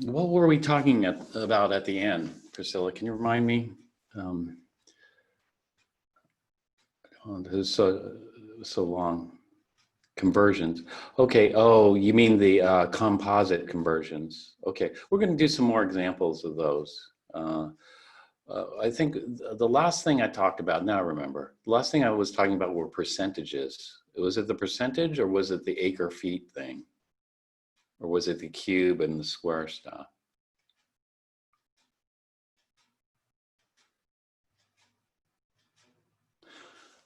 What were we talking about at the end, Priscilla? Can you remind me? It was so long. Conversions. Okay. Oh, you mean the composite conversions. Okay. We're going to do some more examples of those. I think the last thing I talked about, now I remember, the last thing I was talking about were percentages. Was it the percentage or was it the acre feet thing? Or was it the cube and the square stuff?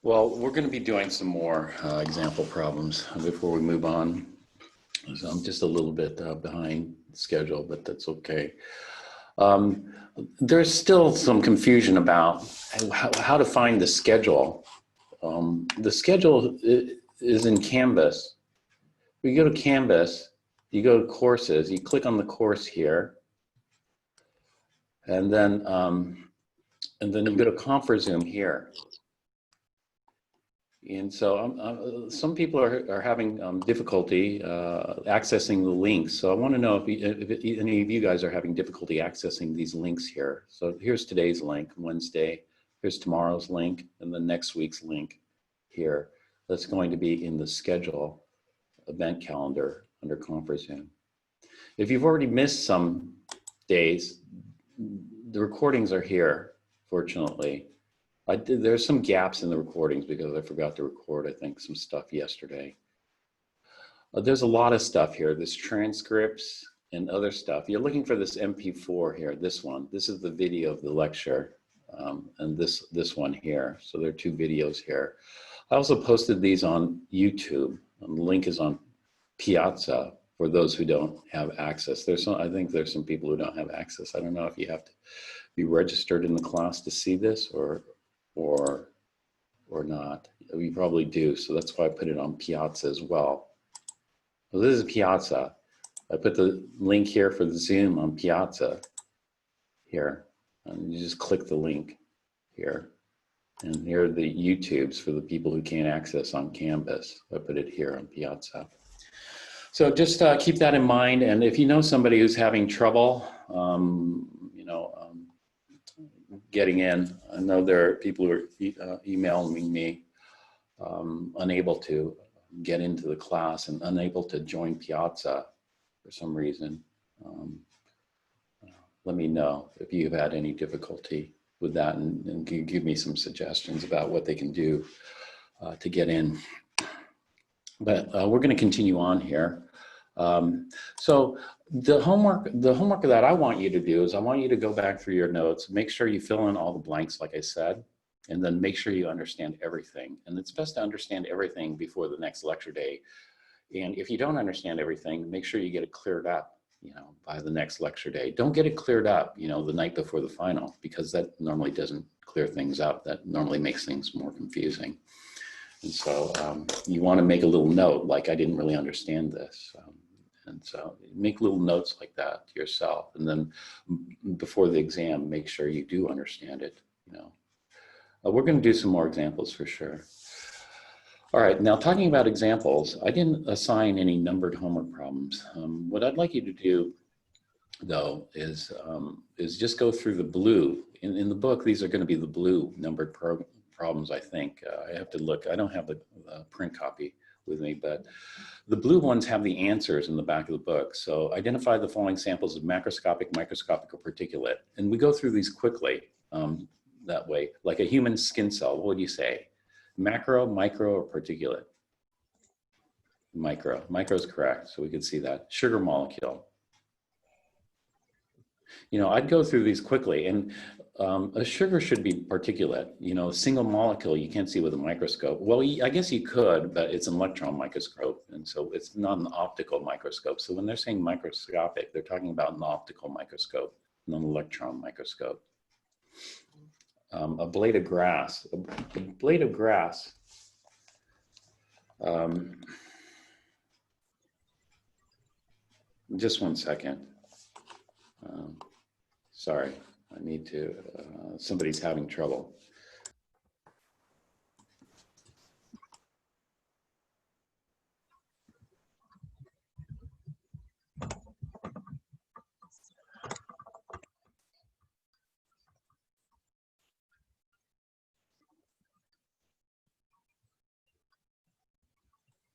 Well, we're going to be doing some more example problems before we move on. So I'm just a little bit behind schedule, but that's okay. There's still some confusion about how to find the schedule. The schedule is in Canvas. You go to Canvas, you go to courses, you click on the course here, and then you go to ConferZoom here. And so some people are having difficulty accessing the links. So I want to know if any of you guys are having difficulty accessing these links here. So here's today's link, Wednesday. Here's tomorrow's link, and the next week's link here. That's going to be in the schedule event calendar under ConferZoom. If you've already missed some days, the recordings are here, fortunately. There's some gaps in the recordings because I forgot to record, I think, some stuff yesterday. There's a lot of stuff here. There's transcripts and other stuff. You're looking for this MP4 here, this one. This is the video of the lecture, and this one here. So there are two videos here. I also posted these on YouTube. The link is on Piazza for those who don't have access. I think there's some people who don't have access. I don't know if you have to be registered in the class to see this or not. You probably do, so that's why I put it on Piazza as well. So this is Piazza. I put the link here for the Zoom on Piazza here, and you just click the link here. And here are the YouTubes for the people who can't access on Canvas. I put it here on Piazza. So just keep that in mind, and if you know somebody who's having trouble, getting in. I know there are people who are emailing me unable to get into the class and unable to join Piazza for some reason. Let me know if you've had any difficulty with that and give me some suggestions about what they can do to get in. But we're going to continue on here. So the homework that I want you to do is I want you to go back through your notes, make sure you fill in all the blanks like I said, and then make sure you understand everything. And it's best to understand everything before the next lecture day. And if you don't understand everything, make sure you get it cleared up, by the next lecture day. Don't get it cleared up, the night before the final, because that normally doesn't clear things up. That normally makes things more confusing. And so you want to make a little note, like I didn't really understand this. And so make little notes like that to yourself. And then before the exam, make sure you do understand it. We're going to do some more examples for sure. All right, now talking about examples, I didn't assign any numbered homework problems. What I'd like you to do, though, is just go through the blue. In the book, these are going to be the blue numbered problems, I think. I have to look. I don't have the print copy with me, but the blue ones have the answers in the back of the book. So identify the following samples of macroscopic, microscopic, or particulate. And we go through these quickly that way. Like a human skin cell, what would you say? Macro, micro, or particulate? Micro. Micro is correct, so we could see that. Sugar molecule. I'd go through these quickly, and a sugar should be particulate. A single molecule you can't see with a microscope. Well, I guess you could, but it's an electron microscope, and so it's not an optical microscope. So when they're saying microscopic, they're talking about an optical microscope, not an electron microscope. A blade of grass. A blade of grass. Just one second. Sorry, I need to, somebody's having trouble.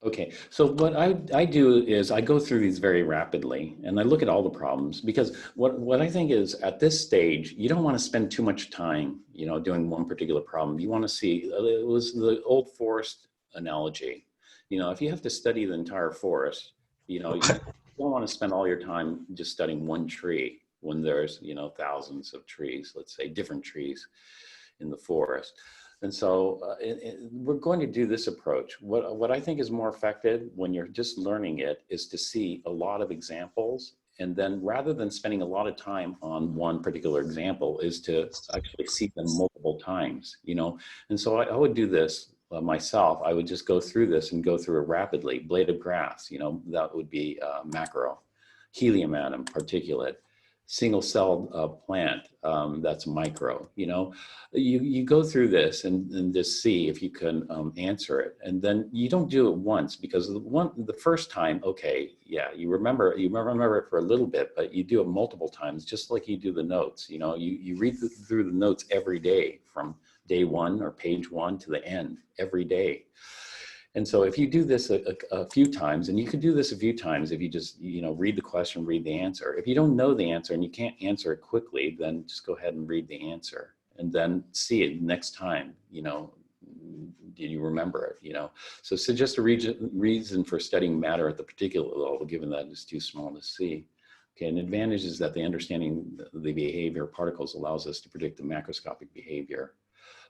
Okay, so what I do is I go through these very rapidly and I look at all the problems, because what I think is at this stage, you don't want to spend too much time, you know, doing one particular problem. You want to see, it was the old forest analogy. You know, if you have to study the entire forest, you know, you don't want to spend all your time just studying one tree when there's, you know, thousands of trees, let's say different trees in the forest. And so we're going to do this approach. What I think is more effective when you're just learning it is to see a lot of examples. And then rather than spending a lot of time on one particular example is to actually see them multiple times, you know. And so I would do this myself. I would just go through this and go through it rapidly. Blade of grass, you know, that would be macro. Helium atom, particulate. Single-celled plant, that's micro. You know, you go through this and just see if you can answer it, and then you don't do it once, because the first time, okay, yeah, you remember it for a little bit, but you do it multiple times, just like you do the notes. You know, you read through the notes every day from day one or page one to the end every day. And so if you do this a few times, and you can do this a few times if you just, you know, read the question, read the answer. If you don't know the answer and you can't answer it quickly, then just go ahead and read the answer and then see it next time, you know, did you remember it, you know? So just a reason for studying matter at the particular level, given that it's too small to see. Okay, an advantage is that the understanding the behavior of particles allows us to predict the macroscopic behavior.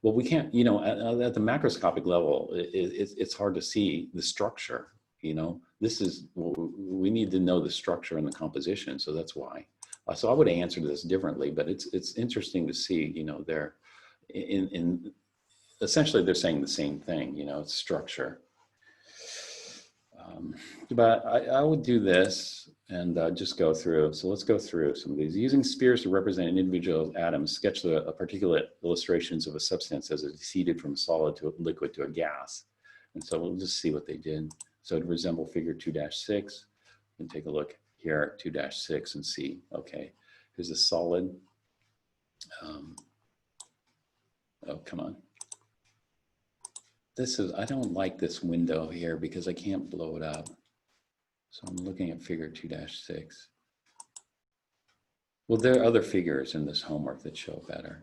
Well, we can't, you know, at the macroscopic level, it's hard to see the structure, you know. This is, we need to know the structure and the composition, so that's why. So I would answer this differently, but it's interesting to see, you know, they're essentially they're saying the same thing, you know, it's structure. But I would do this and just go through. So let's go through some of these. Using spheres to represent an individual atom, sketch the particulate illustrations of a substance as it receded from a solid to a liquid to a gas. And so we'll just see what they did. So it resemble figure 2-6. And take a look here at 2-6 and see, okay, here's a solid. Oh, come on. This is, I don't like this window here because I can't blow it up. So I'm looking at figure 2-6. Well, there are other figures in this homework that show better.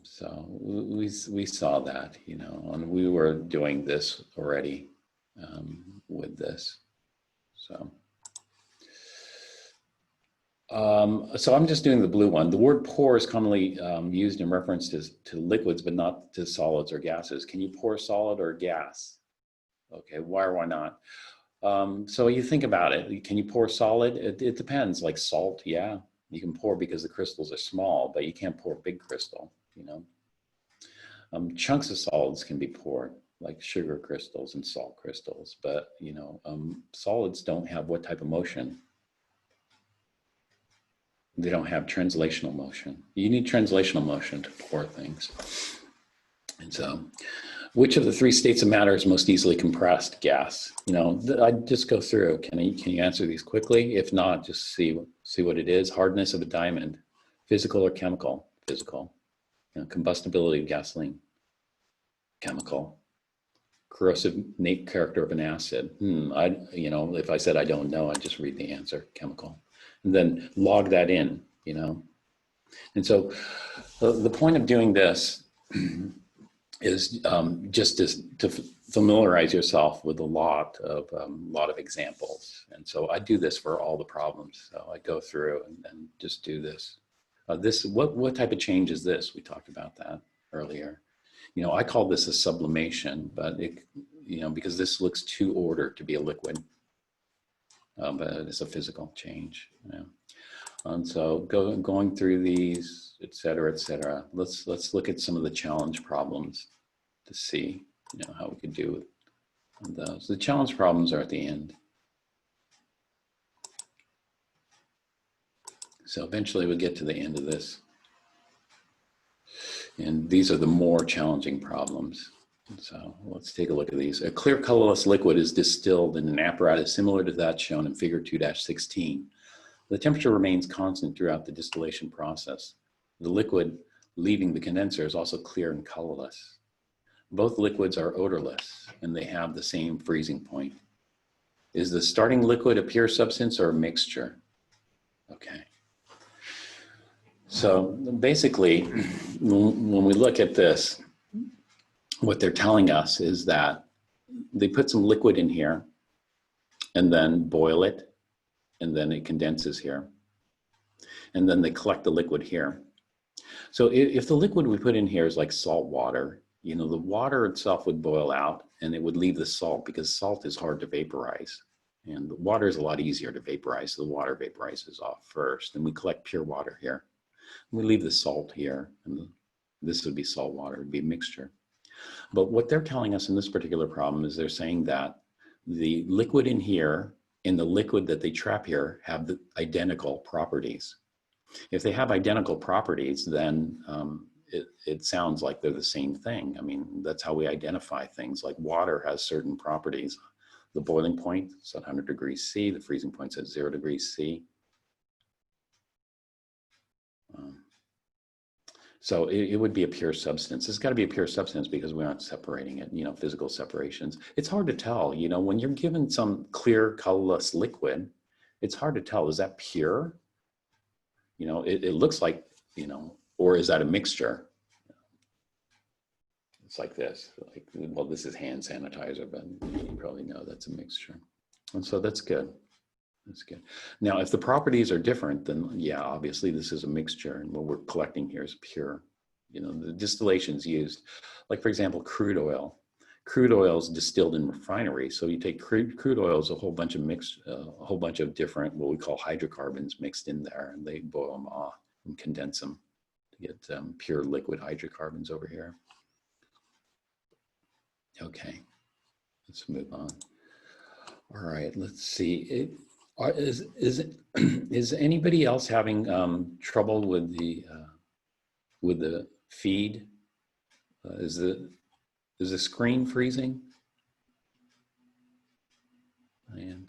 So we saw that, you know, and we were doing this already with this. So I'm just doing the blue one. The word pour is commonly used in reference to liquids, but not to solids or gases. Can you pour solid or gas? Okay, why or why not? So you think about it. Can you pour solid? It depends. Like salt, yeah, you can pour because the crystals are small, but you can't pour big crystal, you know. Chunks of solids can be poured, like sugar crystals and salt crystals, but, you know, solids don't have what type of motion? They don't have translational motion. You need translational motion to pour things. And so, which of the three states of matter is most easily compressed? Gas. You know, I just go through. Can you answer these quickly? If not, just see what it is. Hardness of a diamond, physical or chemical? Physical. You know, combustibility of gasoline, chemical. Corrosive character of an acid. You know, if I said I don't know, I'd just read the answer, chemical. And then log that in, you know. And so the point of doing this is just to familiarize yourself with a lot of examples. And so I do this for all the problems. So I go through and just do this. What type of change is this? We talked about that earlier. You know, I call this a sublimation, but it, you know, because this looks too ordered to be a liquid. But it's a physical change. You know? And so going through these, et cetera, let's look at some of the challenge problems to see, you know, how we could do with those. The challenge problems are at the end. So eventually we'll get to the end of this. And these are the more challenging problems. So let's take a look at these. A clear colorless liquid is distilled in an apparatus similar to that shown in figure 2-16. The temperature remains constant throughout the distillation process. The liquid leaving the condenser is also clear and colorless. Both liquids are odorless and they have the same freezing point. Is the starting liquid a pure substance or a mixture? Okay. So basically, when we look at this, what they're telling us is that they put some liquid in here and then boil it, and then it condenses here. And then they collect the liquid here. So if the liquid we put in here is like salt water, you know, the water itself would boil out and it would leave the salt, because salt is hard to vaporize. And the water is a lot easier to vaporize. So the water vaporizes off first, and we collect pure water here. We leave the salt here, and this would be salt water, it would be a mixture. But what they're telling us in this particular problem is they're saying that the liquid in here and the liquid that they trap here have the identical properties. If they have identical properties, then it sounds like they're the same thing. I mean, that's how we identify things. Like water has certain properties. The boiling point is at 100 degrees C, the freezing point is at 0 degrees C. So it would be a pure substance. It's got to be a pure substance because we aren't separating it, you know, physical separations. It's hard to tell, you know, when you're given some clear, colorless liquid, it's hard to tell, is that pure? You know, it looks like, you know, or is that a mixture? It's like this, like, well, this is hand sanitizer, but you probably know that's a mixture. And so that's good. That's good. Now, if the properties are different, then yeah, obviously this is a mixture, and what we're collecting here is pure. You know, the distillations used, like for example, crude oil. Crude oil is distilled in refinery. So you take crude oil is a whole bunch of different, what we call hydrocarbons mixed in there, and they boil them off and condense them to get pure liquid hydrocarbons over here. Okay, let's move on. All right, let's see. Is anybody else having trouble with the feed? Is the screen freezing? And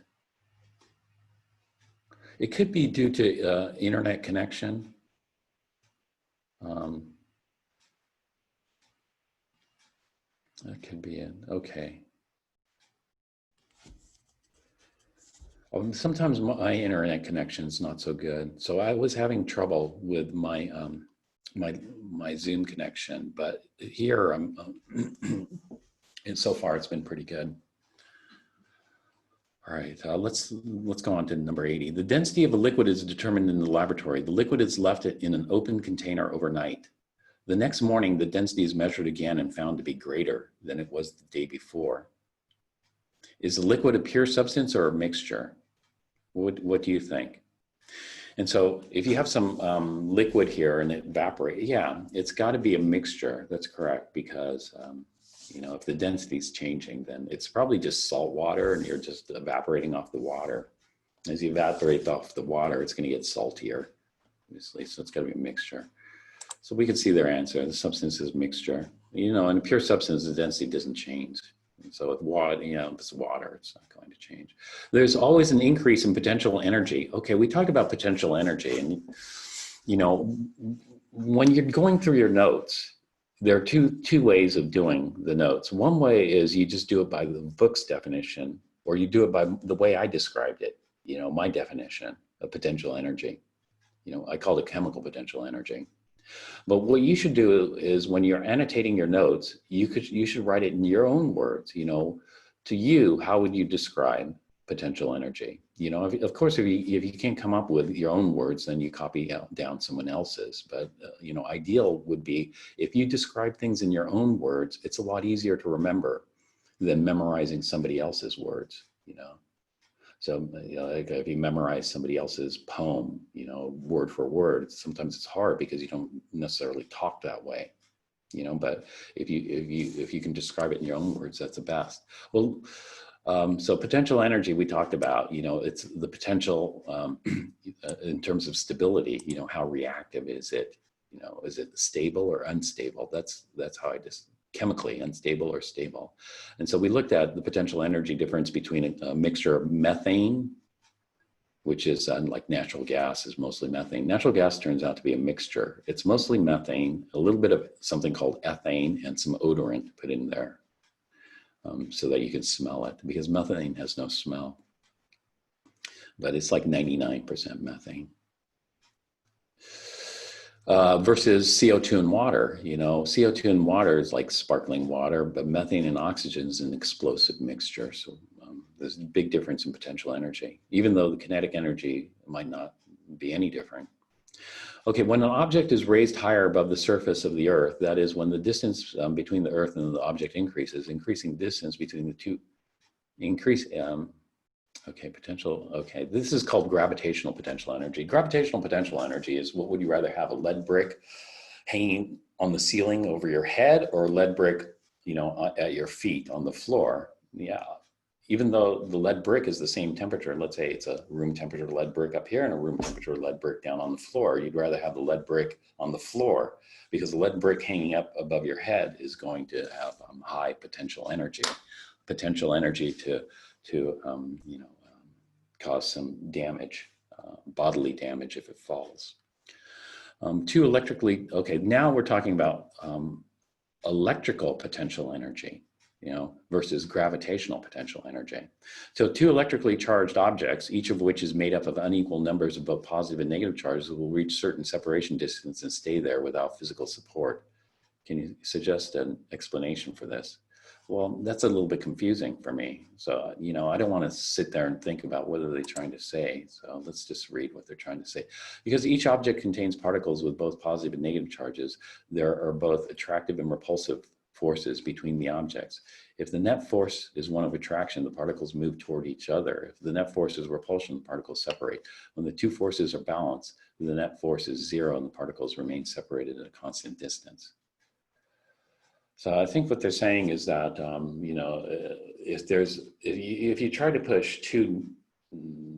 it could be due to internet connection. That could be it. Okay. Sometimes my internet connection is not so good, so I was having trouble with my my Zoom connection, but here and so far it's been pretty good. All right, let's go on to number 80. The density of a liquid is determined in the laboratory. The liquid is left in an open container overnight. The next morning, the density is measured again and found to be greater than it was the day before. Is the liquid a pure substance or a mixture? What do you think? And so if you have some liquid here and it evaporates, yeah, it's got to be a mixture. That's correct, because you know, if the density is changing, then it's probably just salt water and you're just evaporating off the water. As you evaporate off the water, it's going to get saltier, obviously, so it's got to be a mixture. So we can see their answer. The substance is mixture. You know, in a pure substance, the density doesn't change. So with water, you know, if it's water, it's not going to change. There's always an increase in potential energy. Okay, we talk about potential energy, and you know, when you're going through your notes, there are two ways of doing the notes. One way is you just do it by the book's definition, or you do it by the way I described it. You know, my definition of potential energy. You know, I call it chemical potential energy. But what you should do is when you're annotating your notes, you should write it in your own words. You know, to you, how would you describe potential energy? You know, of course, if you can't come up with your own words, then you copy down someone else's. But you know, ideal would be if you describe things in your own words. It's a lot easier to remember than memorizing somebody else's words. You know. So you know, like if you memorize somebody else's poem, you know, word for word, sometimes it's hard because you don't necessarily talk that way, you know. But if you can describe it in your own words, that's the best. Well, so potential energy we talked about, you know, it's the potential in terms of stability. You know, how reactive is it? You know, is it stable or unstable? That's how I just. Chemically unstable or stable. And so we looked at the potential energy difference between a mixture of methane, which is like natural gas is mostly methane. Natural gas turns out to be a mixture. It's mostly methane, a little bit of something called ethane, and some odorant put in there so that you can smell it, because methane has no smell. But it's like 99% methane. Versus CO2 and water. You know, CO2 and water is like sparkling water, but methane and oxygen is an explosive mixture. So there's a big difference in potential energy, even though the kinetic energy might not be any different. Okay, when an object is raised higher above the surface of the Earth, that is when the distance between the Earth and the object increases, increasing distance between the two, okay, this is called gravitational potential energy. Gravitational potential energy is, what would you rather have, a lead brick hanging on the ceiling over your head, or a lead brick, you know, at your feet on the floor? Yeah, even though the lead brick is the same temperature, let's say it's a room temperature lead brick up here and a room temperature lead brick down on the floor, you'd rather have the lead brick on the floor, because the lead brick hanging up above your head is going to have high potential energy to you know, cause some damage, bodily damage if it falls. Okay, now we're talking about electrical potential energy, you know, versus gravitational potential energy. So two electrically charged objects, each of which is made up of unequal numbers of both positive and negative charges, will reach certain separation distance and stay there without physical support. Can you suggest an explanation for this? Well, that's a little bit confusing for me. So, you know, I don't want to sit there and think about what are they trying to say. So let's just read what they're trying to say. Because each object contains particles with both positive and negative charges, there are both attractive and repulsive forces between the objects. If the net force is one of attraction, the particles move toward each other. If the net force is repulsion, the particles separate. When the two forces are balanced, the net force is zero and the particles remain separated at a constant distance. So I think what they're saying is that, you know, if you try to push two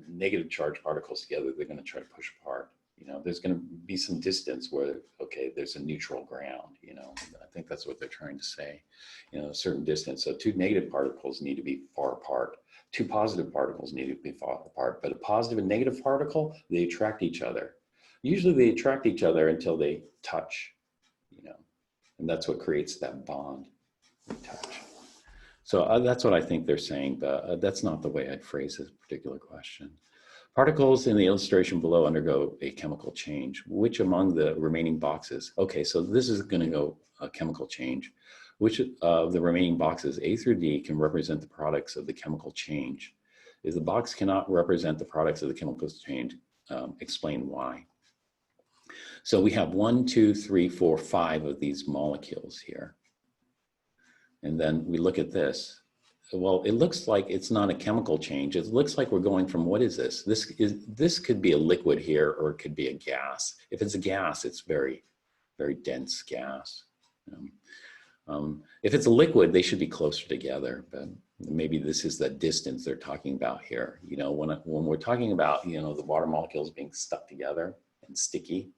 negative charge particles together, they're going to try to push apart. You know, there's going to be some distance where, okay, there's a neutral ground, you know. I think that's what they're trying to say, you know, a certain distance. So two negative particles need to be far apart. Two positive particles need to be far apart. But a positive and negative particle, they attract each other. Usually they attract each other until they touch, you know. And that's what creates that bond, touch. So that's what I think they're saying, but that's not the way I'd phrase this particular question. Particles in the illustration below undergo a chemical change. Which among the remaining boxes? Okay, so this is going to go a chemical change. Which of the remaining boxes, A through D, can represent the products of the chemical change? If the box cannot represent the products of the chemical change, explain why. So we have 1, 2, 3, 4, 5 of these molecules here. And then we look at this. Well, it looks like it's not a chemical change. It looks like we're going from, what is this? This could be a liquid here, or it could be a gas. If it's a gas, it's very, very dense gas. If it's a liquid, they should be closer together, but maybe this is the distance they're talking about here. You know, when we're talking about, you know, the water molecules being stuck together and sticky,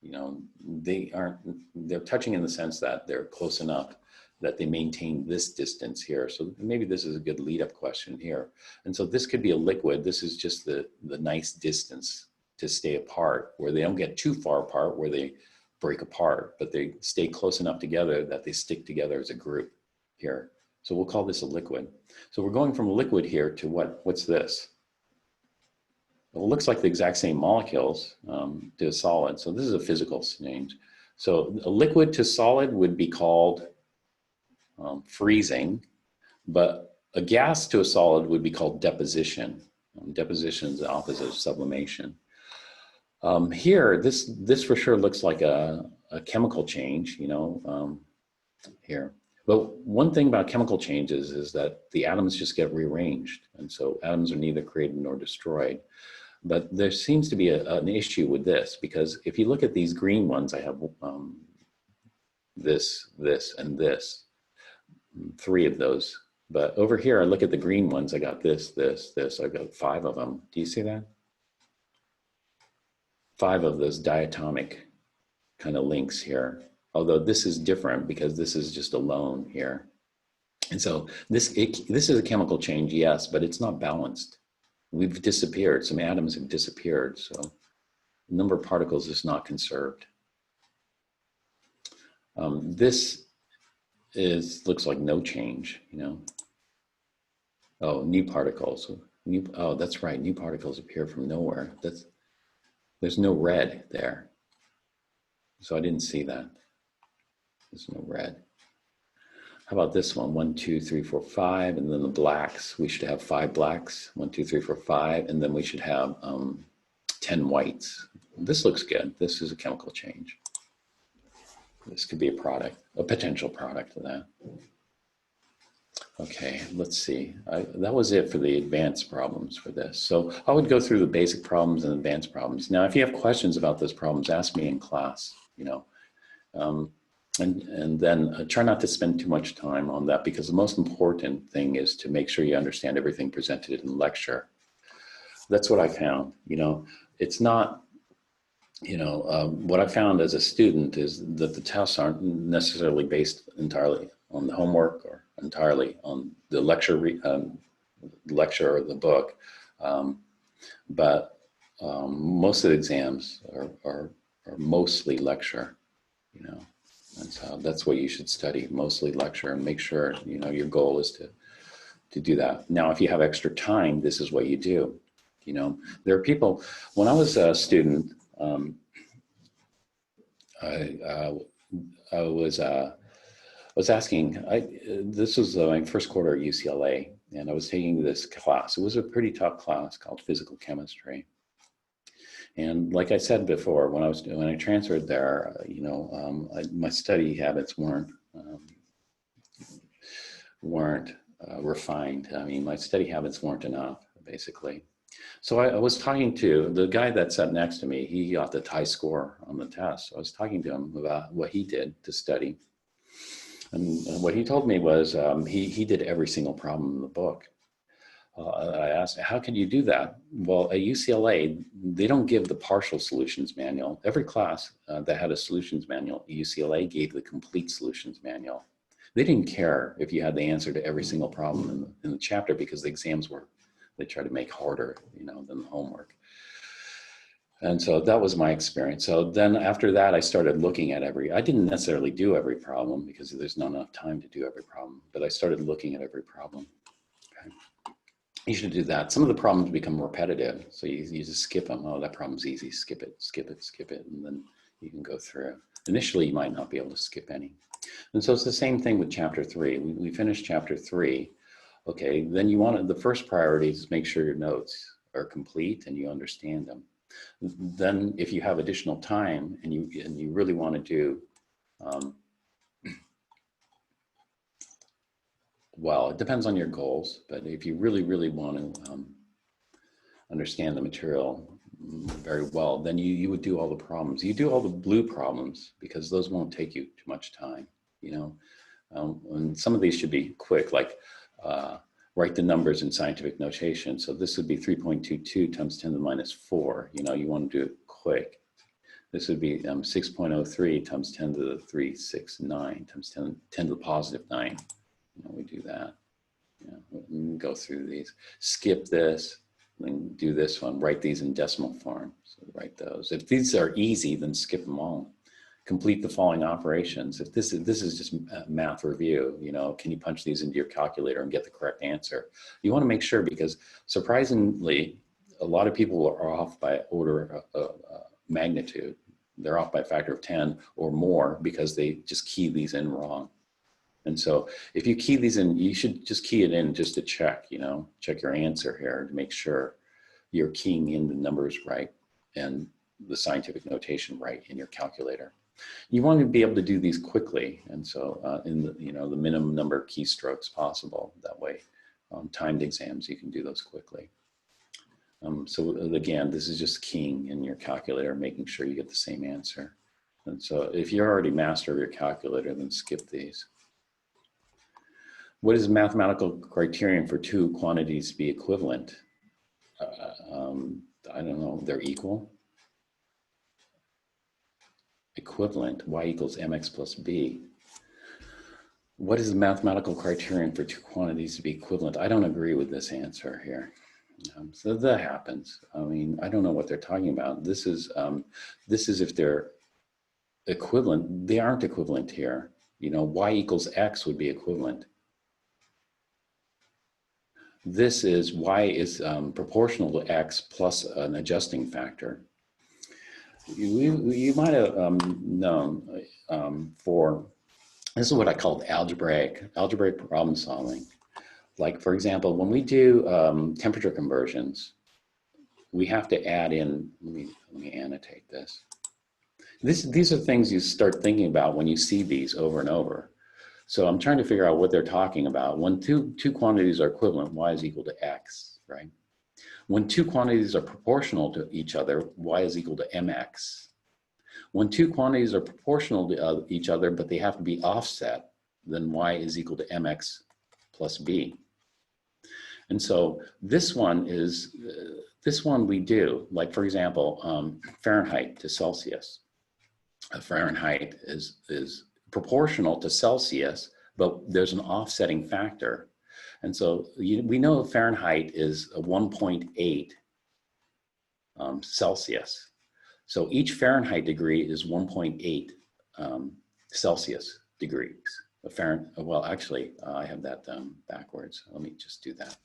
you know, they're touching in the sense that they're close enough that they maintain this distance here. So maybe this is a good lead-up question here. And so this could be a liquid. This is just the nice distance to stay apart, where they don't get too far apart where they break apart, but they stay close enough together that they stick together as a group here. So we'll call this a liquid. So we're going from a liquid here to what's this? Well, it looks like the exact same molecules to a solid. So this is a physical change. So a liquid to solid would be called freezing, but a gas to a solid would be called deposition. Deposition is the opposite of sublimation. Here, this for sure looks like a chemical change, you know, here. But one thing about chemical changes is that the atoms just get rearranged. And so atoms are neither created nor destroyed. But there seems to be an issue with this, because if you look at these green ones, I have this, and this, 3 of those. But over here, I look at the green ones, I got this, I've got 5 of them. Do you see that? 5 of those diatomic kind of links here. Although this is different because this is just alone here. And so this is a chemical change, yes, but it's not balanced. We've disappeared. Some atoms have disappeared. So the number of particles is not conserved. This looks like no change, you know. Oh, new particles. Oh, that's right. New particles appear from nowhere. There's no red there. So I didn't see that. There's no red. How about this one? 1, 2, 3, 4, 5, and then the blacks. We should have 5 blacks. 1, 2, 3, 4, 5, and then we should have 10 whites. This looks good. This is a chemical change. This could be a product, a potential product of that. Okay, let's see. That was it for the advanced problems for this. So I would go through the basic problems and advanced problems. Now, if you have questions about those problems, ask me in class, you know. And then try not to spend too much time on that, because the most important thing is to make sure you understand everything presented in the lecture. That's what I found, you know. It's not, you know, what I found as a student is that the tests aren't necessarily based entirely on the homework or entirely on the lecture or the book, but most of the exams are mostly lecture, you know. And so that's what you should study, mostly lecture, and make sure, you know, your goal is to do that. Now, if you have extra time, this is what you do. You know, there are people, when I was a student, I was asking, this was my first quarter at UCLA, and I was taking this class. It was a pretty tough class called physical chemistry. And like I said before, when I transferred there, you know, my study habits weren't refined. I mean, my study habits weren't enough, basically. So I was talking to the guy that sat next to me. He got the high score on the test. So I was talking to him about what he did to study. And what he told me was he did every single problem in the book. I asked, how can you do that? Well, at UCLA, they don't give the partial solutions manual. Every class that had a solutions manual, UCLA gave the complete solutions manual. They didn't care if you had the answer to every single problem in the chapter, because the exams they try to make harder, you know, than the homework. And so that was my experience. So then after that, I started looking at I didn't necessarily do every problem because there's not enough time to do every problem, but I started looking at every problem. Okay. You should do that. Some of the problems become repetitive, so you just skip them. Oh, that problem's easy, skip it, skip it, skip it, and then you can go through. Initially, you might not be able to skip any. And so it's the same thing with chapter 3. We finished chapter 3. Okay, then the first priority is make sure your notes are complete and you understand them. Then if you have additional time and you really want to do, well, it depends on your goals, but if you really, really want to understand the material very well, then you would do all the problems. You do all the blue problems because those won't take you too much time, you know. And some of these should be quick, like write the numbers in scientific notation. So this would be 3.22 times 10 to the minus 4. You know, you want to do it quick. This would be 6.03 times 10 to the 369 times 10 to the positive 9. You know, we do that. You know, we can go through these. Skip this, then do this one. Write these in decimal form. So write those. If these are easy, then skip them all. Complete the following operations. If this is just math review, you know, can you punch these into your calculator and get the correct answer? You want to make sure, because surprisingly, a lot of people are off by order of magnitude. They're off by a factor of 10 or more because they just key these in wrong. And so if you key these in, you should just key it in just to check, you know, check your answer here to make sure you're keying in the numbers right and the scientific notation right in your calculator. You want to be able to do these quickly, and so in the, you know, the minimum number of keystrokes possible. That way, on timed exams, you can do those quickly. So again, this is just keying in your calculator, making sure you get the same answer. And so if you're already master of your calculator, then skip these. What is the mathematical criterion for two quantities to be equivalent? I don't know, they're equal. Equivalent, y equals mx plus b. What is the mathematical criterion for two quantities to be equivalent? I don't agree with this answer here. So that happens. I mean, I don't know what they're talking about. This is if they're equivalent. They aren't equivalent here. You know, y equals x would be equivalent. This is y is proportional to x plus an adjusting factor. You might have known for, this is what I call algebraic problem solving. Like, for example, when we do temperature conversions, we have to add in, let me annotate this. These are things you start thinking about when you see these over and over. So I'm trying to figure out what they're talking about. When two quantities are equivalent, y is equal to x, right? When two quantities are proportional to each other, y is equal to mx. When two quantities are proportional to each other, but they have to be offset, then y is equal to mx plus b. And so this one is, this one we do, like for example, Fahrenheit to Celsius. Fahrenheit is proportional to Celsius, but there's an offsetting factor. And so we know Fahrenheit is a 1.8 Celsius. So each Fahrenheit degree is 1.8 Celsius degrees. Well, actually, I have that backwards. Let me just do that.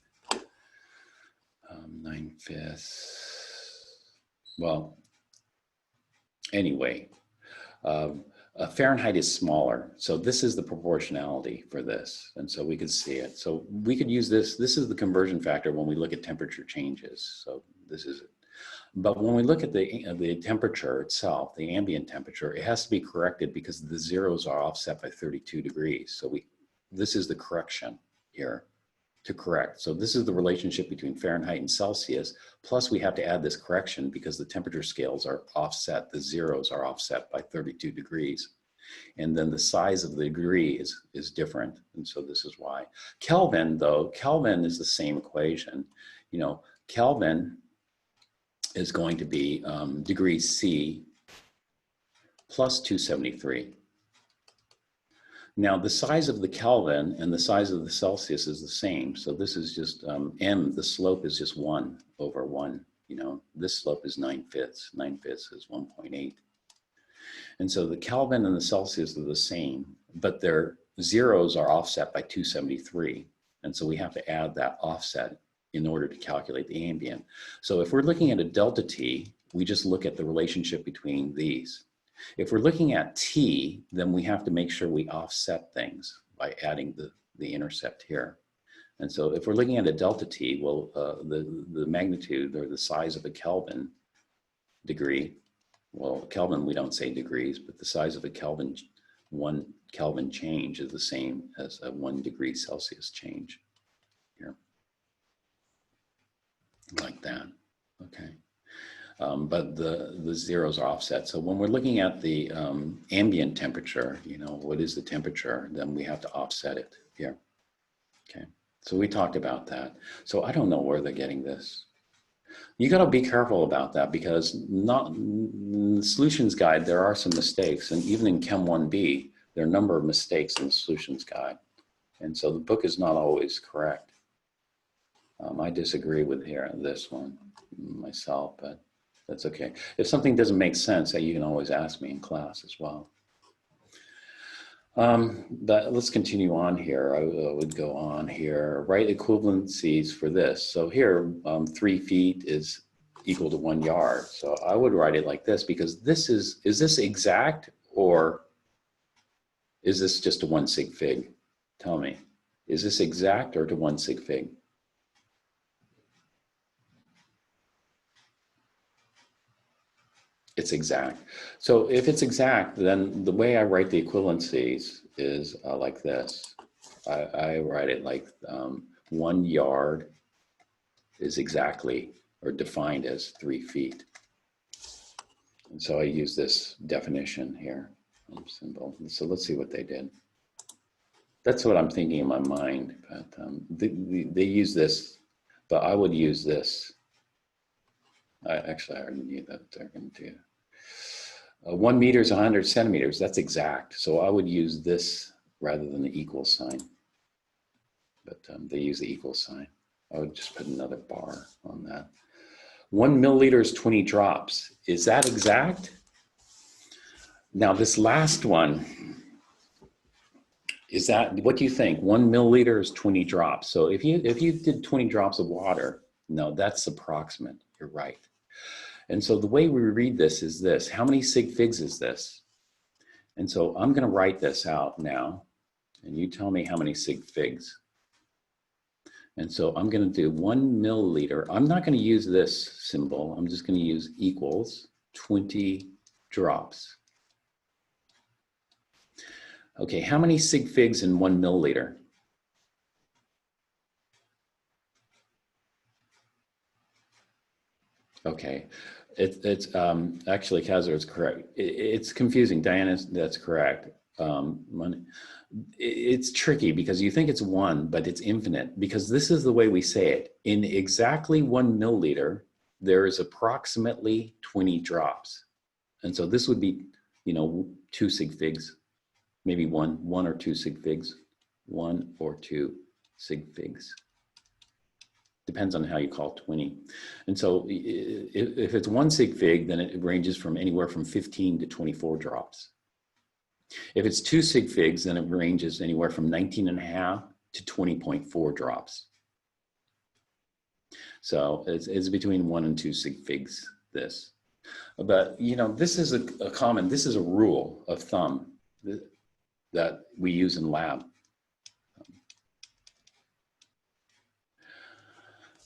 9/5. Well, anyway, Fahrenheit is smaller. So this is the proportionality for this. And so we could see it. So we could use this. This is the conversion factor when we look at temperature changes. So this is it. But when we look at the temperature itself, the ambient temperature, it has to be corrected because the zeros are offset by 32 degrees. So this is the correction here to correct. So this is the relationship between Fahrenheit and Celsius, plus we have to add this correction because the temperature scales are offset, the zeros are offset by 32 degrees. And then the size of the degree is different. And so this is why. Kelvin, though, Kelvin is the same equation. You know, Kelvin is going to be degrees C plus 273. Now the size of the Kelvin and the size of the Celsius is the same. So this is just m, the slope is just 1 over 1. You know, this slope is 9/5. 9/5 is 1.8. And so the Kelvin and the Celsius are the same, but their zeros are offset by 273. And so we have to add that offset in order to calculate the ambient. So if we're looking at a delta T, we just look at the relationship between these. If we're looking at T, then we have to make sure we offset things by adding the intercept here. And so if we're looking at a delta T, well, the magnitude or the size of a Kelvin degree, well, Kelvin, we don't say degrees, but the size of a Kelvin, 1 Kelvin change is the same as a 1 degree Celsius change here. Like that, okay. But the zeros are offset. So when we're looking at the ambient temperature, you know, what is the temperature, then we have to offset it here, okay. So we talked about that. So I don't know where they're getting this. You got to be careful about that because not in the solutions guide, there are some mistakes. And even in Chem 1B, there are a number of mistakes in the solutions guide. And so the book is not always correct. I disagree with this one myself, but that's okay. If something doesn't make sense, you can always ask me in class as well. But let's continue on here. I would go on here. Write equivalencies for this. So here, 3 feet is equal to 1 yard. So I would write it like this because this is this exact or is this just a 1 sig fig? Tell me, is this exact or to 1 sig fig? It's exact. So if it's exact, then the way I write the equivalencies is like this. I write it like 1 yard is exactly or defined as 3 feet. And so I use this definition here, symbol. So let's see what they did. That's what I'm thinking in my mind, but they use this, but I would use this. Actually, I already knew that they're going to do. 1 meter is 100 centimeters. That's exact. So I would use this rather than the equal sign. But they use the equal sign. I'll just put another bar on that. 1 milliliter is 20 drops. Is that exact? Now this last one, is that, what do you think? 1 milliliter is 20 drops. So if you did 20 drops of water, no, that's approximate, you're right. And so the way we read this is this, how many sig figs is this? And so I'm gonna write this out now, and you tell me how many sig figs. And so I'm gonna do 1 milliliter. I'm not gonna use this symbol. I'm just gonna use equals 20 drops. Okay, how many sig figs in 1 milliliter? Okay, it's actually Kazar is correct. It's confusing. Diana, that's correct. It's tricky because you think it's 1, but it's infinite, because this is the way we say it. In exactly 1 milliliter, there is approximately 20 drops. And so this would be, you know, 2 sig figs, maybe one or 2 sig figs, 1 or 2 sig figs. Depends on how you call 20. And so if it's 1 sig fig, then it ranges from anywhere from 15 to 24 drops. If it's 2 sig figs, then it ranges anywhere from 19.5 to 20.4 drops. So it's between 1 and 2 sig figs, this. But, you know, this is this is a rule of thumb that we use in lab.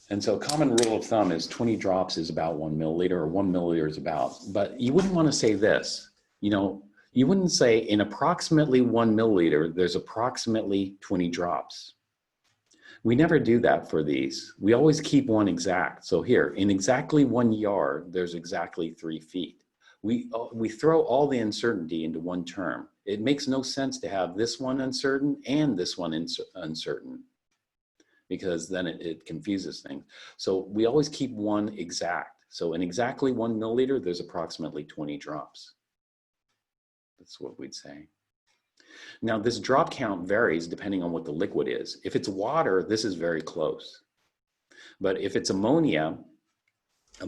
And so common rule of thumb is 20 drops is about 1 milliliter, or 1 milliliter is about, but you wouldn't want to say this, you know, you wouldn't say in approximately 1 milliliter, there's approximately 20 drops. We never do that for these. We always keep one exact. So here, in exactly 1 yard, there's exactly 3 feet. We throw all the uncertainty into one term. It makes no sense to have this one uncertain and this one uncertain, because then it confuses things. So we always keep one exact. So in exactly 1 milliliter, there's approximately 20 drops. That's what we'd say. Now this drop count varies depending on what the liquid is. If it's water, this is very close. But if it's ammonia is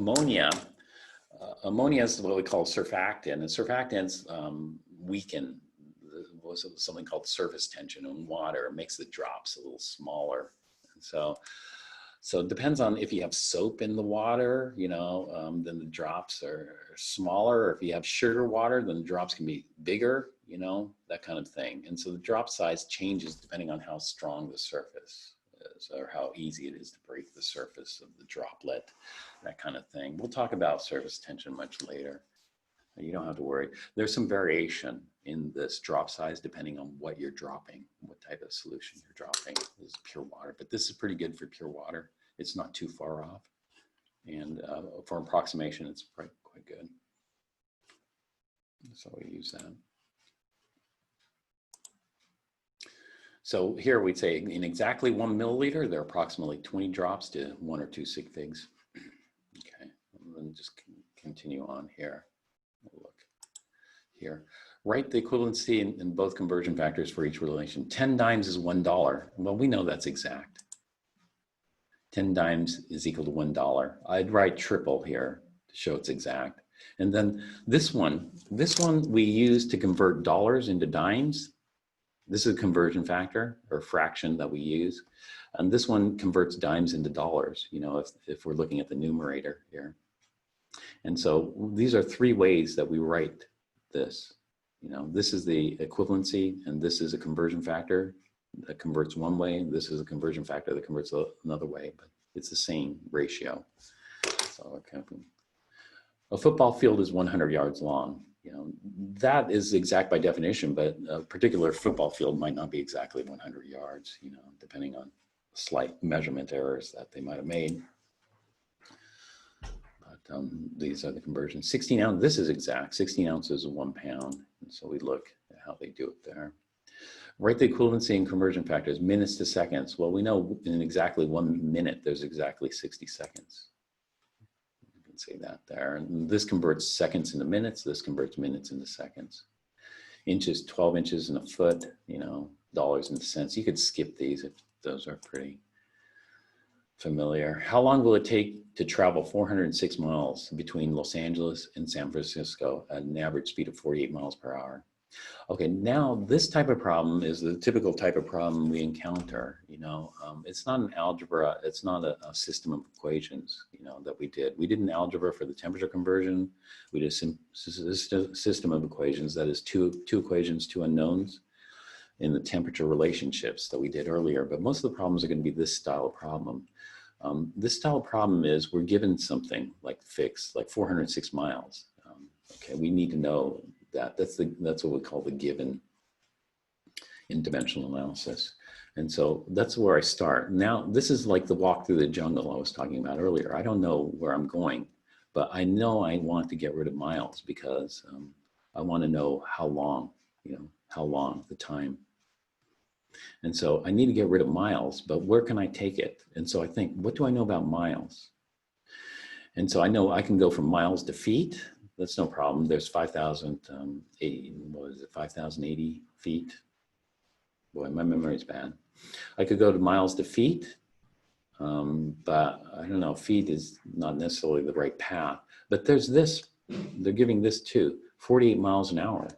what we call surfactant, and surfactants weaken something called surface tension in water. It makes the drops a little smaller. So it depends on if you have soap in the water, you know, then the drops are smaller. Or if you have sugar water, then the drops can be bigger, you know, that kind of thing. And so the drop size changes depending on how strong the surface is, or how easy it is to break the surface of the droplet, that kind of thing. We'll talk about surface tension much later. You don't have to worry. There's some variation in this drop size depending on what you're dropping, what type of solution you're dropping. This is pure water, but this is pretty good for pure water. It's not too far off. And for approximation, it's quite good. So we use that. So here we'd say in exactly 1 milliliter, there are approximately 20 drops to 1 or 2 sig figs. Okay, and then just continue on here. We'll look here. Write the equivalency in both conversion factors for each relation. 10 dimes is $1. Well, we know that's exact. 10 dimes is equal to $1. I'd write triple here to show it's exact. And then this one we use to convert dollars into dimes. This is a conversion factor or fraction that we use. And this one converts dimes into dollars, you know, if we're looking at the numerator here. And so these are 3 ways that we write this. You know, this is the equivalency, and this is a conversion factor that converts one way. This is a conversion factor that converts another way, but it's the same ratio. So a football field is 100 yards long. You know, that is exact by definition, but a particular football field might not be exactly 100 yards, you know, depending on slight measurement errors that they might have made. But these are the conversions. 16 ounce, this is exact. 16 ounces is 1 pound. And so we look at how they do it there. Write the equivalency and conversion factors, minutes to seconds. Well, we know in exactly 1 minute, there's exactly 60 seconds. You can see that there. And this converts seconds into minutes. This converts minutes into seconds. Inches, 12 inches in a foot, you know, dollars into cents. You could skip these if those are pretty familiar. How long will it take to travel 406 miles between Los Angeles and San Francisco at an average speed of 48 miles per hour? Okay, now this type of problem is the typical type of problem we encounter. It's not an algebra, it's not a system of equations, that we did. We did an algebra for the temperature conversion. We did a system of equations, that is two equations, two unknowns in the temperature relationships that we did earlier. But most of the problems are going to be this style of problem. This style of problem is we're given something like fixed, like 406 miles. Okay, we need to know that. That's what we call the given in dimensional analysis. And so that's where I start. Now, this is like the walk through the jungle I was talking about earlier. I don't know where I'm going, but I know I want to get rid of miles because I want to know how long, the time. And so I need to get rid of miles, but where can I take it? And so I think, what do I know about miles? And so I know I can go from miles to feet. That's no problem. There's 5,080 feet. Boy, my memory's bad. I could go to miles to feet, but I don't know, feet is not necessarily the right path. But there's this, they're giving this too, 48 miles an hour.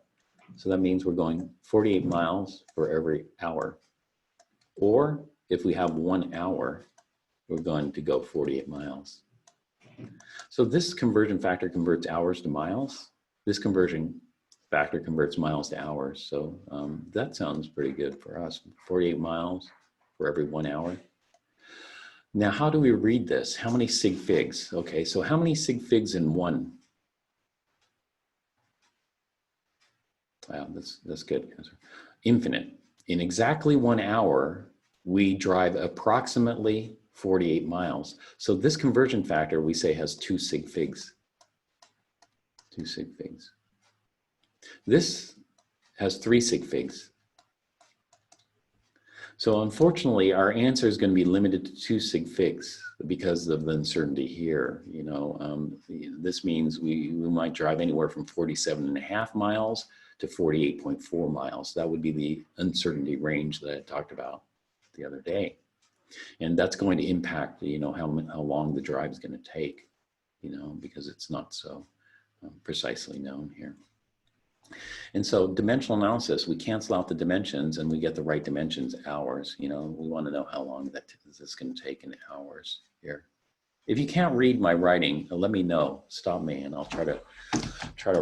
So that means we're going 48 miles for every hour. Or if we have 1 hour, we're going to go 48 miles. So this conversion factor converts hours to miles. This conversion factor converts miles to hours. So that sounds pretty good for us. 48 miles for every 1 hour. Now, how do we read this? How many sig figs? Okay, so how many sig figs in one? Wow, that's good. Infinite. In exactly 1 hour, we drive approximately 48 miles. So this conversion factor, we say, has 2 sig figs. 2 sig figs. This has 3 sig figs. So unfortunately, our answer is going to be limited to 2 sig figs because of the uncertainty here. This means we might drive anywhere from 47.5 miles to 48.4 miles. That would be the uncertainty range that I talked about the other day. And that's going to impact, how long the drive is going to take, because it's not so precisely known here. And so dimensional analysis, we cancel out the dimensions and we get the right dimensions, hours. We want to know how long that is going to take in hours here. If you can't read my writing, let me know, stop me, and I'll try to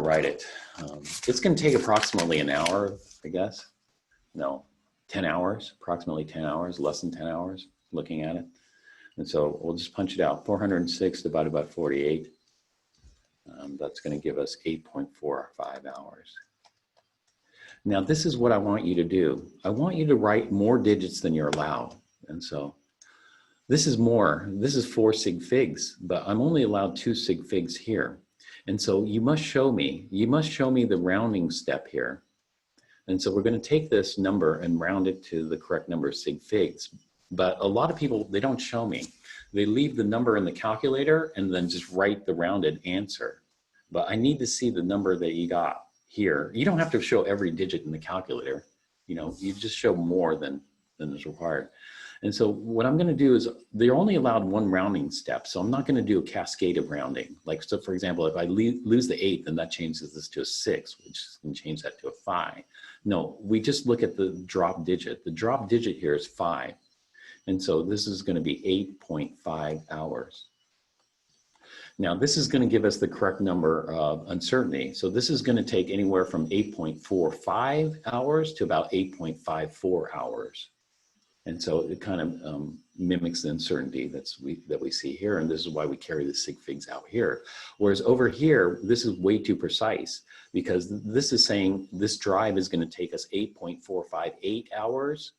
write it. It's going to take approximately an hour, I guess. No, 10 hours, approximately 10 hours, less than 10 hours looking at it. And so we'll just punch it out. 406 divided by 48. That's going to give us 8.45 hours. Now, this is what I want you to do. I want you to write more digits than you're allowed. And so this is more. This is 4 sig figs, but I'm only allowed 2 sig figs here. And so you must show me the rounding step here. And so we're going to take this number and round it to the correct number of sig figs. But a lot of people, they don't show me. They leave the number in the calculator and then just write the rounded answer. But I need to see the number that you got here. You don't have to show every digit in the calculator. You just show more than is required. And so what I'm going to do is they're only allowed 1 rounding step. So I'm not going to do a cascade of rounding. Like, so for example, if I lose the 8, then that changes this to a 6, which can change that to a 5. No, we just look at the drop digit. The drop digit here is 5. And so this is going to be 8.5 hours. Now, this is going to give us the correct number of uncertainty. So this is going to take anywhere from 8.45 hours to about 8.54 hours. And so it kind of mimics the uncertainty that we see here. And this is why we carry the sig figs out here. Whereas over here, this is way too precise because this is saying this drive is going to take us 8.458 hours,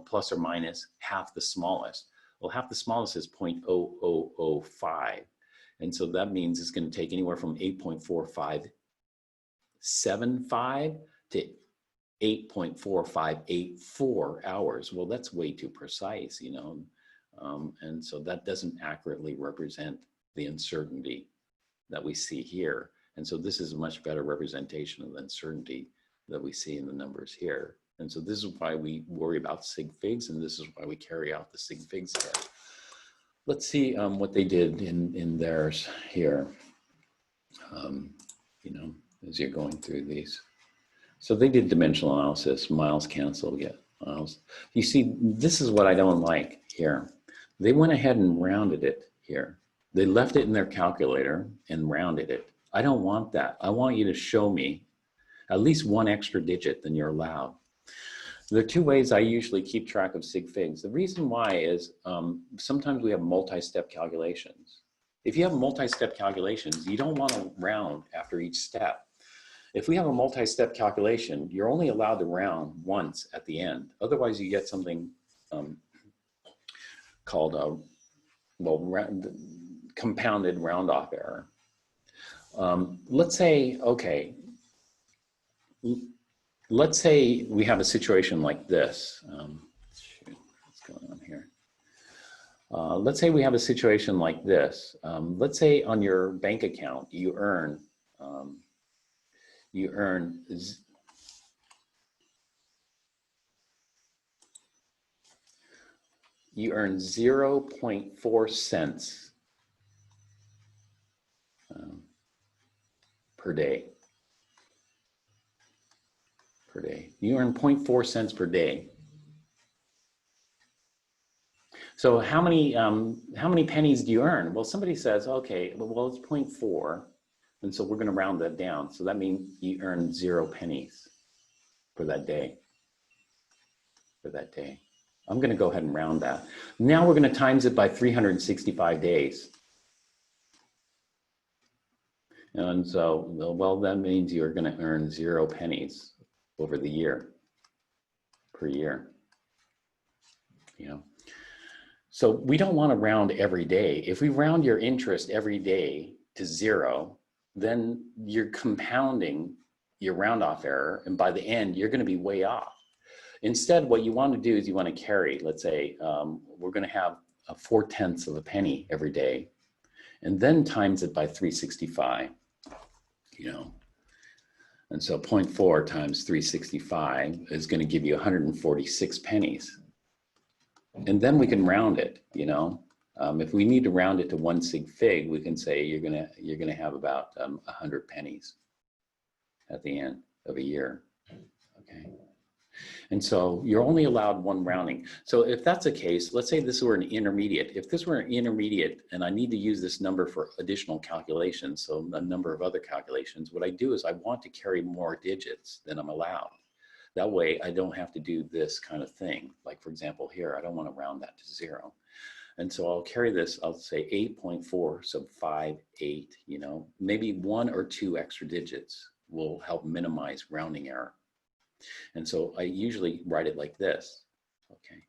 plus or minus half the smallest. Well, half the smallest is 0.0005. And so that means it's going to take anywhere from 8.4575 to 8.4584 hours. Well, that's way too precise, and so that doesn't accurately represent the uncertainty that we see here. And so this is a much better representation of the uncertainty that we see in the numbers here. And so this is why we worry about sig figs, and this is why we carry out the sig figs here. let's see what they did in theirs here, you know, as you're going through these. So they did dimensional analysis, miles cancel, get miles. You see, this is what I don't like here. They went ahead and rounded it here. They left it in their calculator and rounded it. I don't want that. I want you to show me at least one extra digit than you're allowed. There are two ways I usually keep track of sig figs. The reason why is sometimes we have multi-step calculations. If you have multi-step calculations, you don't want to round after each step. If we have a multi-step calculation, you're only allowed to round once at the end. Otherwise, you get something called compounded round-off error. Let's say, okay, let's say we have a situation like this. Shoot, what's going on here? Let's say we have a situation like this. Let's say on your bank account, you earn 0.4 cents per day. You earn 0.4 cents per day. So how many pennies do you earn? Well, somebody says, okay, well, it's 0.4. And so we're going to round that down. So that means you earn 0 pennies for that day. I'm going to go ahead and round that. Now we're going to times it by 365 days. And so, well, that means you're going to earn 0 pennies over the year, per year. You know, so we don't want to round every day. If we round your interest every day to 0, then you're compounding your round-off error, and by the end, you're going to be way off. Instead, what you want to do is you want to carry, let's say, we're going to have a 0.4 of a penny every day, and then times it by 365, you know. And so 0.4 times 365 is going to give you 146 pennies. And then we can round it, you know. If we need to round it to 1 sig fig, we can say you're gonna have about 100 pennies at the end of a year. Okay. And so you're only allowed one rounding. So if that's the case, let's say this were an intermediate. If this were an intermediate and I need to use this number for additional calculations, so a number of other calculations, what I do is I want to carry more digits than I'm allowed. That way I don't have to do this kind of thing. Like for example here, I don't want to round that to 0. And so I'll carry this, I'll say 8.4 sub 58, you know, maybe 1 or 2 extra digits will help minimize rounding error. And so I usually write it like this, okay?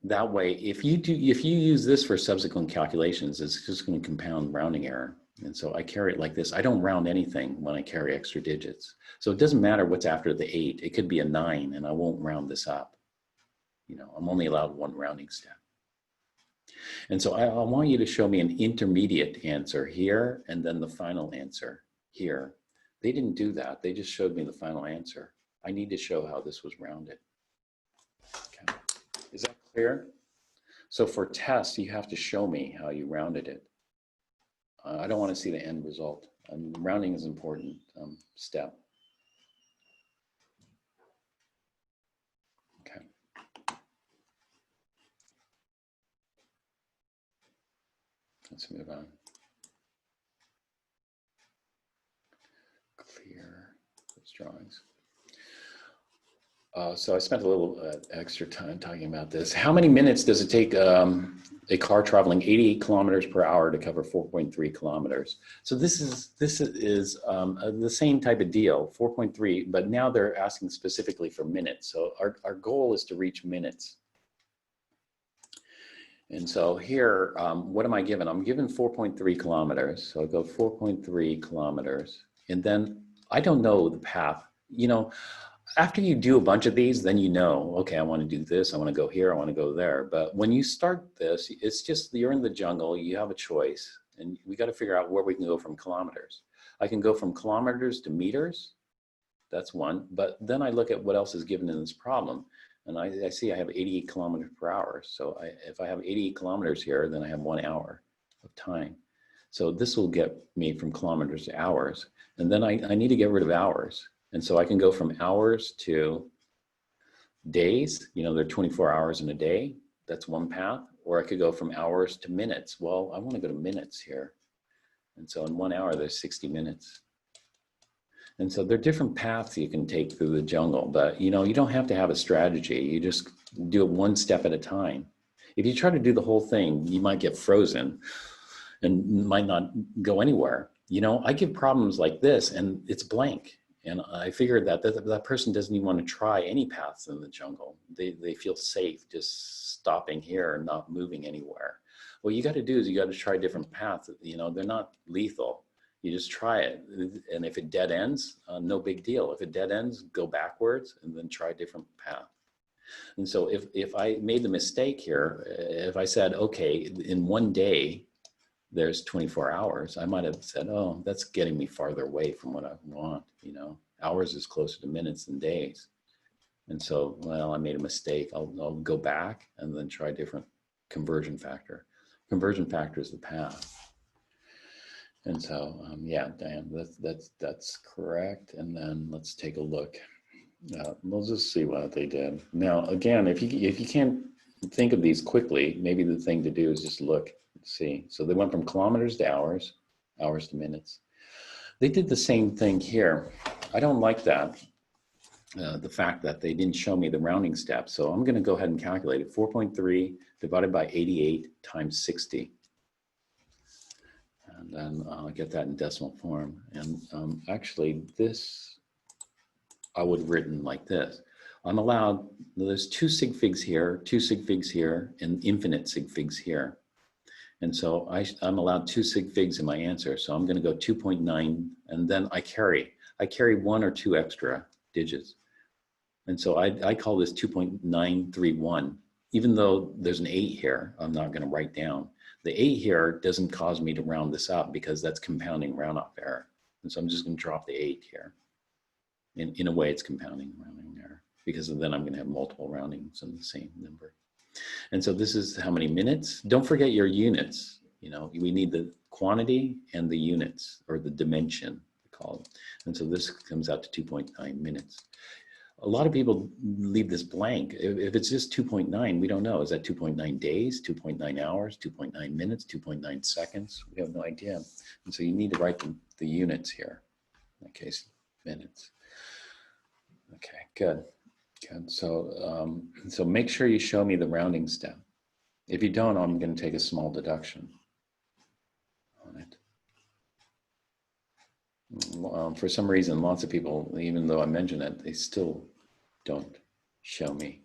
That way, if you use this for subsequent calculations, it's just going to compound rounding error. And so I carry it like this. I don't round anything when I carry extra digits. So it doesn't matter what's after the 8. It could be a 9 and I won't round this up. You know, I'm only allowed one rounding step. And so I want you to show me an intermediate answer here and then the final answer here. They didn't do that. They just showed me the final answer. I need to show how this was rounded. Okay. Is that clear? So for tests, you have to show me how you rounded it. I don't want to see the end result. Rounding is an important step. Okay. Let's move on. Clear those drawings. So I spent a little extra time talking about this. How many minutes does it take a car traveling 88 kilometers per hour to cover 4.3 kilometers? So this is the same type of deal, 4.3, but now they're asking specifically for minutes. So our goal is to reach minutes. And so here, what am I given? I'm given 4.3 kilometers. So I'll go 4.3 kilometers. And then I don't know the path. You know, after you do a bunch of these, then you know, okay, I want to do this. I want to go here. I want to go there. But when you start this, it's just you're in the jungle. You have a choice. And we got to figure out where we can go from kilometers. I can go from kilometers to meters. That's one. But then I look at what else is given in this problem. And I see I have 88 kilometers per hour. So if I have 88 kilometers here, then I have 1 hour of time. So this will get me from kilometers to hours. And then I need to get rid of hours. And so I can go from hours to days. You know, there are 24 hours in a day. That's one path. Or I could go from hours to minutes. Well, I want to go to minutes here. And so in 1 hour, there's 60 minutes. And so there are different paths you can take through the jungle, but you know, you don't have to have a strategy. You just do it one step at a time. If you try to do the whole thing, you might get frozen and might not go anywhere. You know, I give problems like this and it's blank. And I figured that person doesn't even want to try any paths in the jungle. They feel safe just stopping here and not moving anywhere. What you got to do is you got to try different paths. You know, they're not lethal. You just try it. And if it dead ends, no big deal. If it dead ends, go backwards and then try a different path. And so if I made the mistake here, if I said, okay, in one day, there's 24 hours, I might have said, oh, that's getting me farther away from what I want. You know, hours is closer to minutes than days. And so, well, I made a mistake. I'll go back and then try a different conversion factor. Conversion factor is the path. And so, yeah, Diane, that's correct. And then let's take a look. We'll just see what they did. Now, again, if you can't think of these quickly, maybe the thing to do is just look and see. So they went from kilometers to hours, hours to minutes. They did the same thing here. I don't like that, the fact that they didn't show me the rounding steps. So I'm going to go ahead and calculate it. 4.3 divided by 88 times 60. And then I'll get that in decimal form. And actually this, I would have written like this. I'm allowed, there's 2 sig figs here, 2 sig figs here, and infinite sig figs here. And so I'm allowed 2 sig figs in my answer. So I'm gonna go 2.9, and then I carry 1 or 2 extra digits. And so I call this 2.931. Even though there's an 8 here, I'm not gonna write down. The 8 here doesn't cause me to round this up because that's compounding round off error. And so I'm just gonna drop the 8 here. In a way, it's compounding rounding error because then I'm gonna have multiple roundings in the same number. And so this is how many minutes. Don't forget your units. You know, we need the quantity and the units, or the dimension, we call it. And so this comes out to 2.9 minutes. A lot of people leave this blank. If it's just 2.9, we don't know. Is that 2.9 days, 2.9 hours, 2.9 minutes, 2.9 seconds? We have no idea. And so you need to write the units here. In that case, minutes. Okay, good. Good. So, so make sure you show me the rounding step. If you don't, I'm going to take a small deduction on it. For some reason, lots of people, even though I mention it, they still don't show me.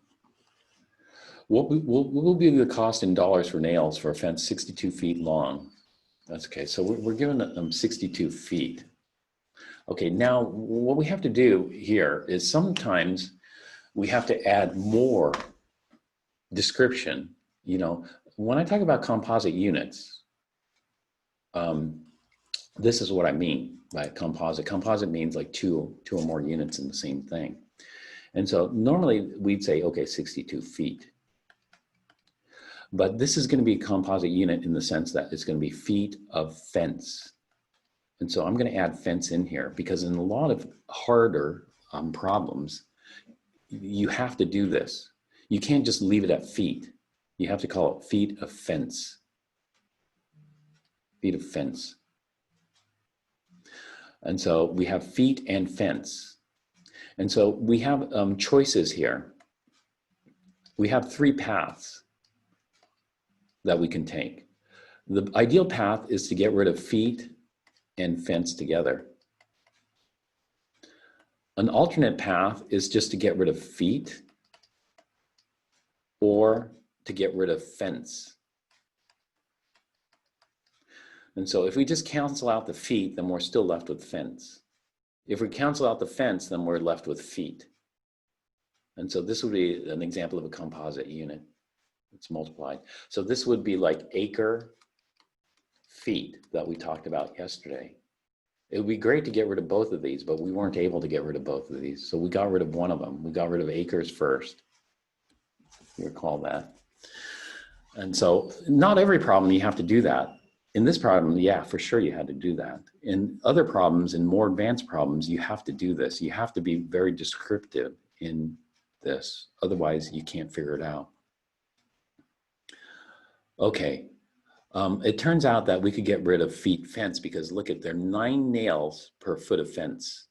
What will be the cost in dollars for nails for a fence 62 feet long? That's okay. So we're given them 62 feet. Okay, now what we have to do here is sometimes we have to add more description. You know, when I talk about composite units, this is what I mean by composite. Composite means like two or more units in the same thing. And so normally we'd say, okay, 62 feet. But this is going to be a composite unit in the sense that it's going to be feet of fence. And so I'm going to add fence in here because in a lot of harder problems, you have to do this. You can't just leave it at feet. You have to call it feet of fence. Feet of fence. And so we have feet and fence. And so we have choices here. We have 3 paths that we can take. The ideal path is to get rid of feet and fence together. An alternate path is just to get rid of feet or to get rid of fence. And so if we just cancel out the feet, then we're still left with fence. If we cancel out the fence, then we're left with feet. And so this would be an example of a composite unit. It's multiplied. So this would be like acre feet that we talked about yesterday. It would be great to get rid of both of these, but we weren't able to get rid of both of these. So we got rid of one of them. We got rid of acres first. You recall that. And so not every problem you have to do that. In this problem, yeah, for sure you had to do that. In other problems, in more advanced problems, you have to do this. You have to be very descriptive in this. Otherwise, you can't figure it out. Okay, it turns out that we could get rid of feet fence because look at, there are 9 nails per foot of fence.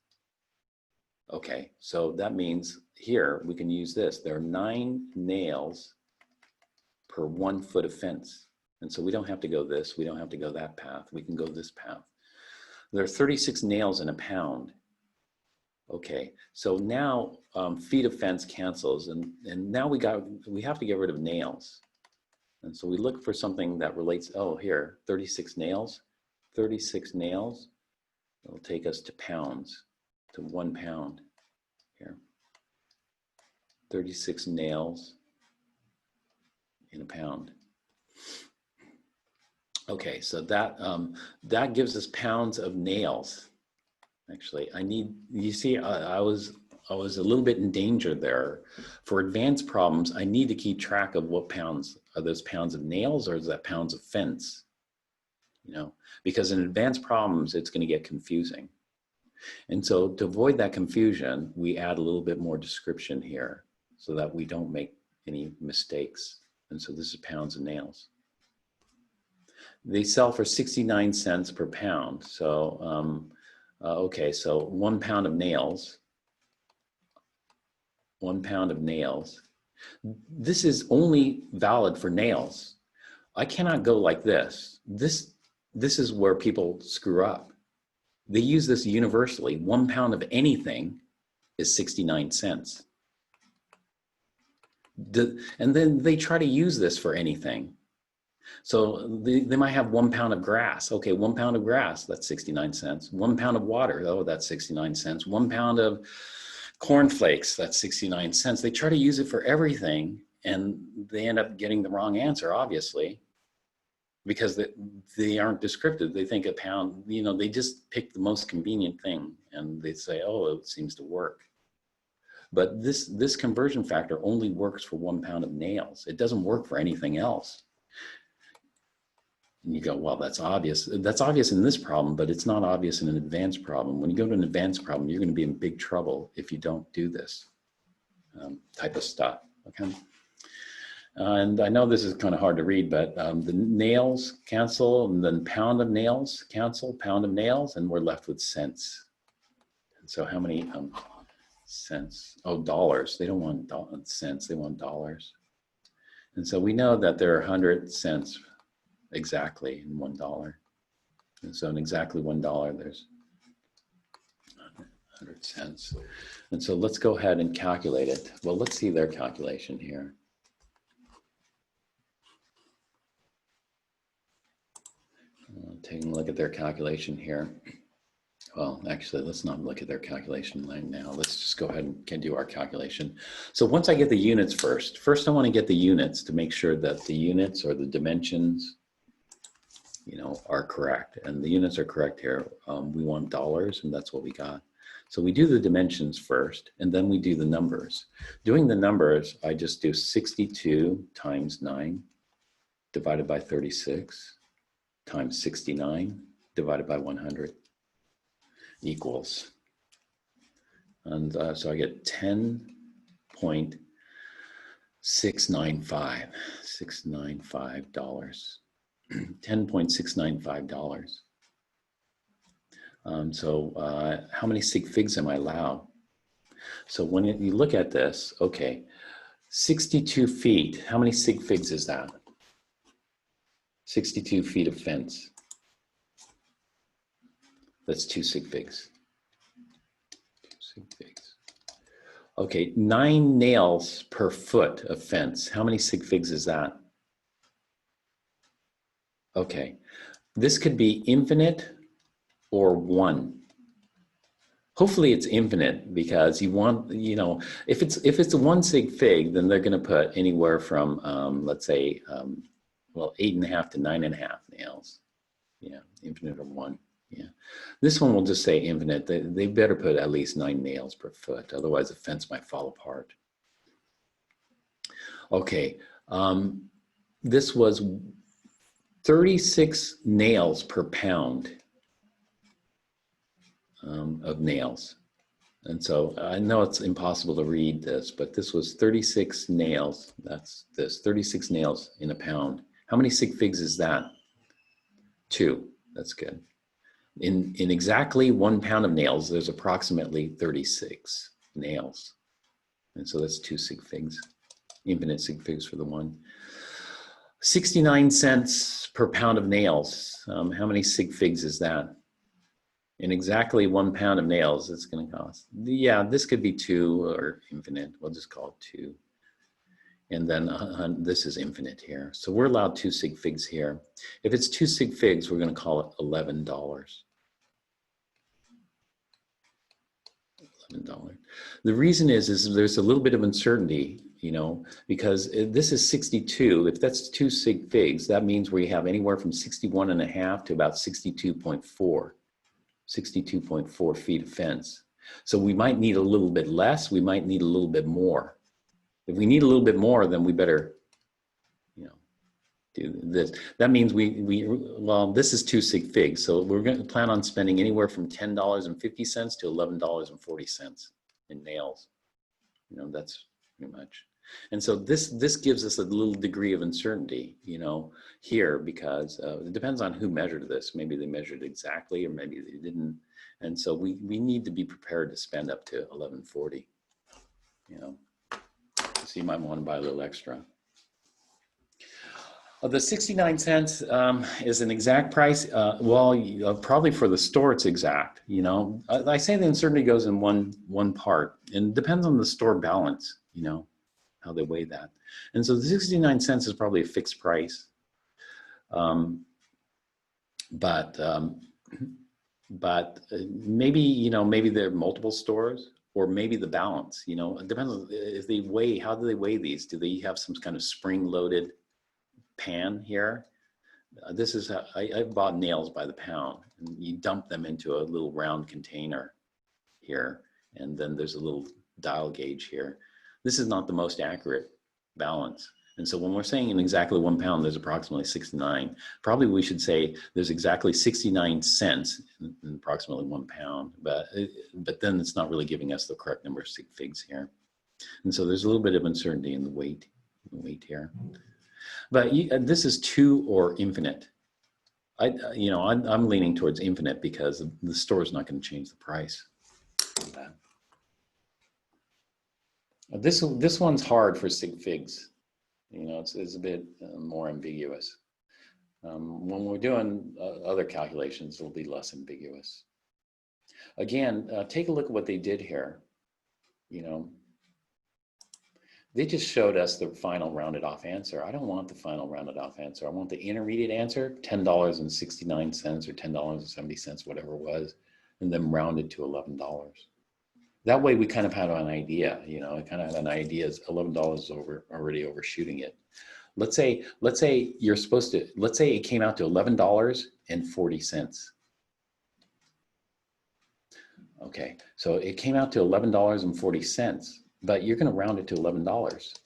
Okay, so that means here we can use this. There are 9 nails per 1 foot of fence. And so we don't have to go this, we don't have to go that path, we can go this path. There are 36 nails in a pound. Okay, so now feet of fence cancels, and now we have to get rid of nails. And so we look for something that relates, oh here, 36 nails. 36 nails, it'll take us to pounds, to 1 pound here. 36 nails in a pound. Okay, so that gives us pounds of nails. Actually, you see, I was a little bit in danger there. For advanced problems, I need to keep track of what pounds, are those pounds of nails or is that pounds of fence? You know, because in advanced problems, it's going to get confusing. And so to avoid that confusion, we add a little bit more description here so that we don't make any mistakes. And so this is pounds of nails. They sell for 69 cents per pound. So, okay, so 1 pound of nails, 1 pound of nails. This is only valid for nails. I cannot go like this. This is where people screw up. They use this universally. 1 pound of anything is 69 cents. And then they try to use this for anything. So they might have 1 pound of grass. Okay, 1 pound of grass, that's 69 cents. 1 pound of water, oh, that's 69 cents. 1 pound of cornflakes, that's 69 cents. They try to use it for everything and they end up getting the wrong answer, obviously, because they aren't descriptive. They think a pound, you know, they just pick the most convenient thing and they say, oh, it seems to work. But this conversion factor only works for 1 pound of nails. It doesn't work for anything else. And you go, well, that's obvious. That's obvious in this problem, but it's not obvious in an advanced problem. When you go to an advanced problem, you're going to be in big trouble if you don't do this type of stuff. Okay. And I know this is kind of hard to read, but the nails cancel, and then pound of nails cancel, pound of nails, and we're left with cents. And so how many cents? Oh, dollars. They don't want cents, they want dollars. And so we know that there are 100 cents exactly in $1. And so in exactly $1, there's 100 cents. And so let's go ahead and calculate it. Well, let's see their calculation here. Taking a look at their calculation here. Well, actually, let's not look at their calculation right now. Let's just go ahead and do our calculation. So once I get the units first I want to get the units to make sure that the units or the dimensions, you know, are correct. And the units are correct here. We want dollars, and that's what we got. So we do the dimensions first, and then we do the numbers. Doing the numbers, I just do 62 times 9 divided by 36 times 69 divided by 100 equals. And so I get 10.695, $695. $10.695. So how many sig figs am I allowed? So when you look at this, okay, 62 feet, how many sig figs is that? 62 feet of fence. That's 2 sig figs. 2 sig figs. Okay, 9 nails per foot of fence. How many sig figs is that? Okay, this could be infinite or 1. Hopefully it's infinite, because you want, you know, if it's a 1 sig fig, then they're going to put anywhere from let's say well, 8.5 to 9.5 nails. Yeah, infinite or 1. Yeah, this one will just say infinite. They better put at least 9 nails per foot, otherwise the fence might fall apart. Okay, this was 36 nails per pound of nails. And so I know it's impossible to read this, but this was 36 nails. That's this, 36 nails in a pound. How many sig figs is that? 2, that's good. In exactly 1 pound of nails, there's approximately 36 nails. And so that's 2 sig figs, infinite sig figs for the one. 69 cents per pound of nails. How many sig figs is that? In exactly 1 pound of nails, it's going to cost. Yeah, this could be 2 or infinite. We'll just call it 2. And then this is infinite here. So we're allowed 2 sig figs here. If it's 2 sig figs, we're going to call it $11. $11. The reason is there's a little bit of uncertainty, you know, because this is 62. If that's 2 sig figs, that means we have anywhere from 61.5 to about 62.4 feet of fence. So we might need a little bit less, we might need a little bit more. If we need a little bit more, then we better, you know, do this. That means well, this is 2 sig figs. So we're going to plan on spending anywhere from $10.50 to $11.40 in nails. You know, that's pretty much. And so this gives us a little degree of uncertainty, you know, here, because it depends on who measured this. Maybe they measured exactly, or maybe they didn't. And so we need to be prepared to spend up to $11.40, you know. So you might want to buy a little extra. The 69 cents is an exact price. Well, probably for the store it's exact, you know. I say the uncertainty goes in one part, and it depends on the store balance, you know, how they weigh that. And so the 69 cents is probably a fixed price. But maybe, you know, maybe there are multiple stores, or maybe the balance, you know, it depends on if they weigh, how do they weigh these? Do they have some kind of spring loaded pan here? This is how I bought nails by the pound, and you dump them into a little round container here, and then there's a little dial gauge here. This is not the most accurate balance. And so when we're saying in exactly 1 pound, there's approximately 69, probably we should say there's exactly 69 cents in approximately 1 pound, but then it's not really giving us the correct number of sig figs here. And so there's a little bit of uncertainty in the weight here. But this is 2 or infinite. You know, I'm leaning towards infinite because the store is not going to change the price. This one's hard for sig figs. You know, it's a bit more ambiguous. When we're doing other calculations, it'll be less ambiguous. Again, take a look at what they did here. You know, they just showed us the final rounded off answer. I don't want the final rounded off answer. I want the intermediate answer, $10.69 or $10.70, whatever it was, and then rounded to $11. That way we kind of had an idea, you know, I kind of had an idea is $11 already overshooting it. Let's say you're supposed to, let's say it came out to $11.40. Okay, so it came out to $11.40, but you're going to round it to $11.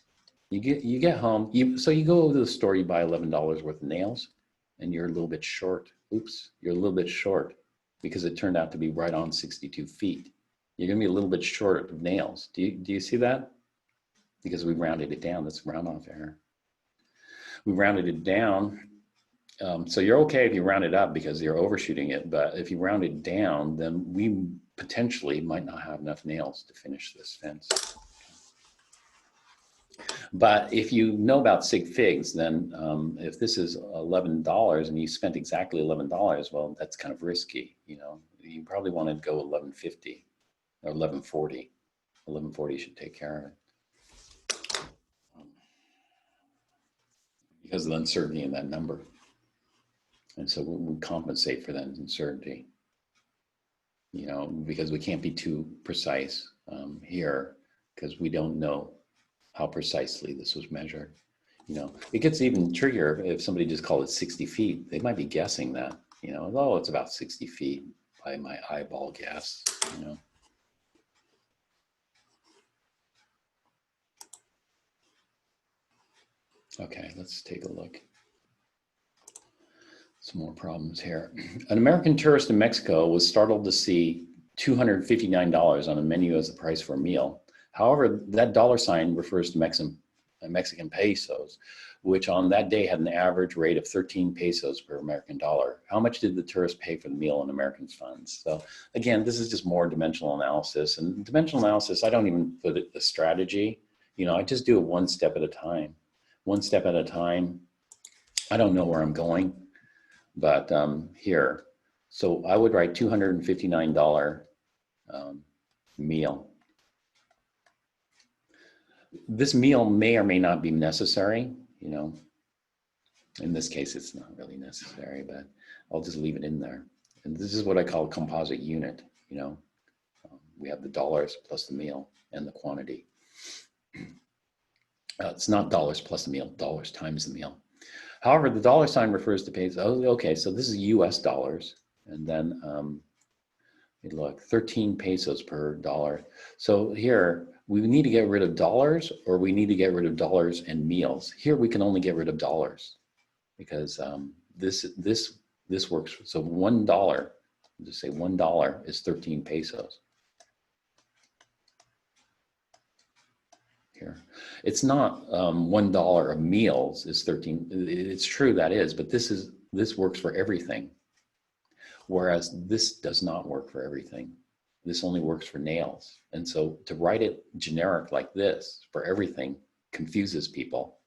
You get home, so you go to the store, you buy $11 worth of nails, and you're a little bit short. Oops, you're a little bit short because it turned out to be right on 62 feet. You're going to be a little bit short of nails. Do you see that? Because we rounded it down. Let's round off error. We rounded it down. So you're okay if you round it up because you're overshooting it. But if you round it down, then we potentially might not have enough nails to finish this fence. But if you know about sig figs, then if this is $11 and you spent exactly $11, well, that's kind of risky. You know, you probably want to go $11.50. Or $11.40. $11.40 should take care of it. Because of the uncertainty in that number. And so we compensate for that uncertainty. You know, because we can't be too precise here because we don't know how precisely this was measured. You know, it gets even trickier if somebody just called it 60 feet. They might be guessing that, you know, oh, it's about 60 feet by my eyeball guess, you know. Okay, let's take a look. Some more problems here. An American tourist in Mexico was startled to see $259 on a menu as the price for a meal. However, that dollar sign refers to Mexican pesos, which on that day had an average rate of 13 pesos per American dollar. How much did the tourist pay for the meal in American funds? So again, this is just more dimensional analysis. And dimensional analysis, I don't even put it a strategy. You know, I just do it one step at a time. One step at a time. I don't know where I'm going, but here. So I would write $259 meal. This meal may or may not be necessary, you know. In this case, it's not really necessary, but I'll just leave it in there. And this is what I call a composite unit, you know. We have the dollars plus the meal and the quantity. It's not dollars plus the meal, dollars times the meal. However, the dollar sign refers to pesos. Oh, okay, so this is US dollars. And then, look, 13 pesos per dollar. So here, we need to get rid of dollars, or we need to get rid of dollars and meals. Here, we can only get rid of dollars because this works. So $1, just say $1 is 13 pesos. Here, it's not $1 of meals is 13. It's true that is, but this works for everything. Whereas this does not work for everything. This only works for nails. And so to write it generic like this for everything confuses people.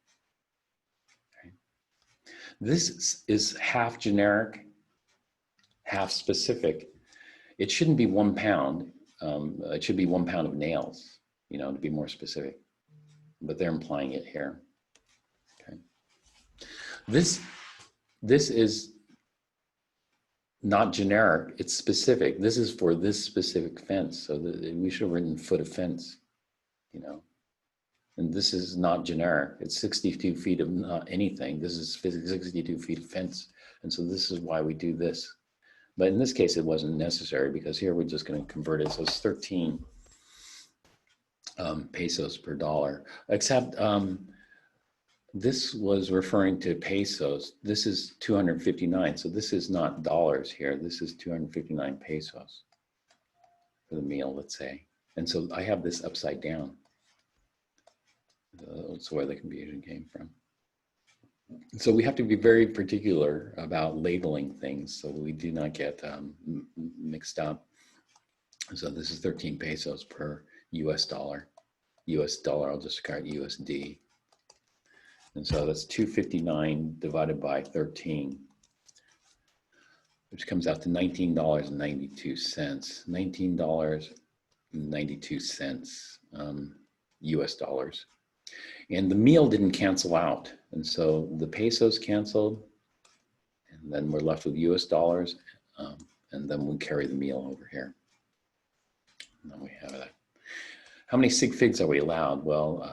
Okay. This is half generic, half specific. It shouldn't be 1 pound. It should be 1 pound of nails, you know, to be more specific. But they're implying it here. Okay. This is not generic, it's specific. This is for this specific fence. So we should have written foot of fence, you know. And this is not generic. It's 62 feet of not anything. This is 62 feet of fence. And so this is why we do this. But in this case, it wasn't necessary because here we're just going to convert it. So it's 13 pesos per dollar, except this was referring to pesos. This is 259. So this is not dollars here. This is 259 pesos for the meal, let's say. And so I have this upside down. That's where the confusion came from. So we have to be very particular about labeling things so we do not get mixed up. So this is 13 pesos per US dollar. US dollar, I'll just call it USD. And so that's 259 divided by 13, which comes out to $19.92. $19.92 US dollars. And the meal didn't cancel out. And so the pesos canceled, and then we're left with US dollars, and then we carry the meal over here. And then we have that. How many sig figs are we allowed? Well,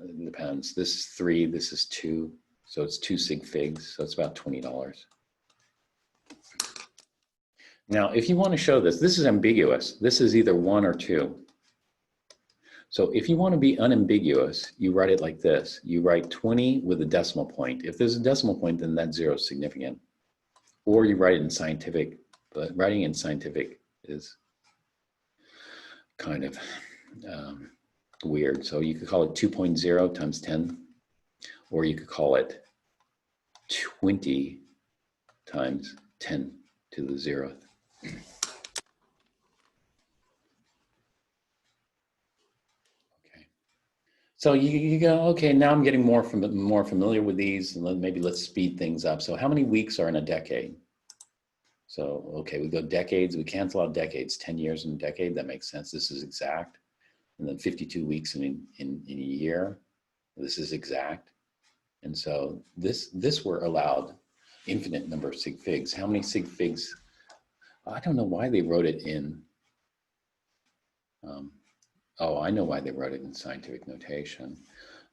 it depends. This is 3, this is 2. So it's 2 sig figs, so it's about $20. Now, if you want to show this, this is ambiguous. This is either 1 or 2. So if you want to be unambiguous, you write it like this. You write 20 with a decimal point. If there's a decimal point, then that 0 is significant. Or you write it in scientific, but writing in scientific is kind of weird. So you could call it 2.0 times 10, or you could call it 20 times 10 to the 0th. Okay. So you go, okay, now I'm getting more familiar with these, and maybe let's speed things up. So how many weeks are in a decade? So, okay, we go decades, we cancel out decades, 10 years in a decade, that makes sense. This is exact. And then 52 weeks in a year, this is exact. And so this we're allowed infinite number of sig figs. How many sig figs? I don't know why they wrote it in, oh, I know why they wrote it in scientific notation.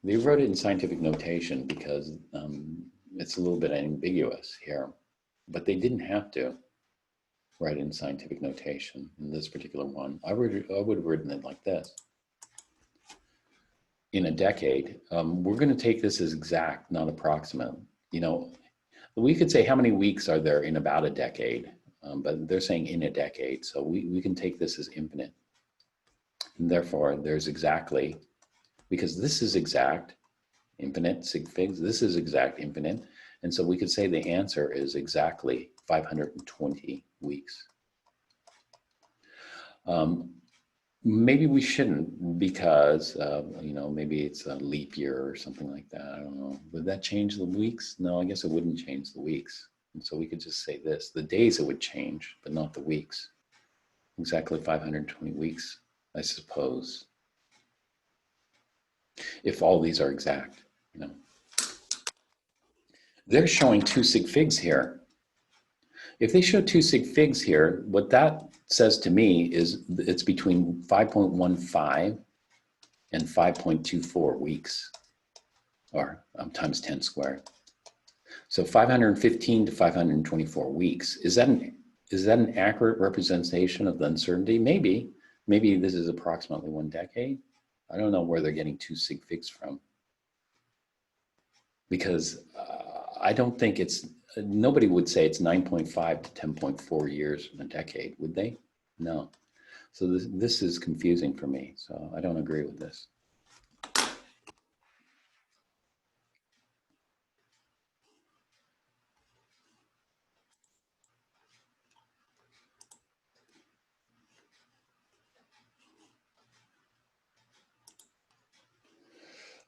They wrote it in scientific notation because it's a little bit ambiguous here, but they didn't have to write in scientific notation in this particular one. I would have written it like this. in a decade, we're going to take this as exact, not approximate. You know, we could say how many weeks are there in about a decade, but they're saying in a decade. So we can take this as infinite. And therefore, there's exactly, because this is exact, infinite sig figs, this is exact, infinite. And so we could say the answer is exactly 520 weeks. Maybe we shouldn't because, you know, maybe it's a leap year or something like that. I don't know. Would that change the weeks? No, I guess it wouldn't change the weeks. And so we could just say this, the days it would change, but not the weeks. Exactly 520 weeks, I suppose. If all these are exact, you know. They're showing 2 sig figs here. If they show 2 sig figs here, what that says to me is it's between 5.15 and 5.24 weeks, or times 10 squared. So 515 to 524 weeks. Is that an accurate representation of the uncertainty? Maybe this is approximately 1 decade. I don't know where they're getting 2 sig figs from, because I don't think it's, nobody would say it's 9.5 to 10.4 years in a decade, would they? No. So this is confusing for me, so I don't agree with this.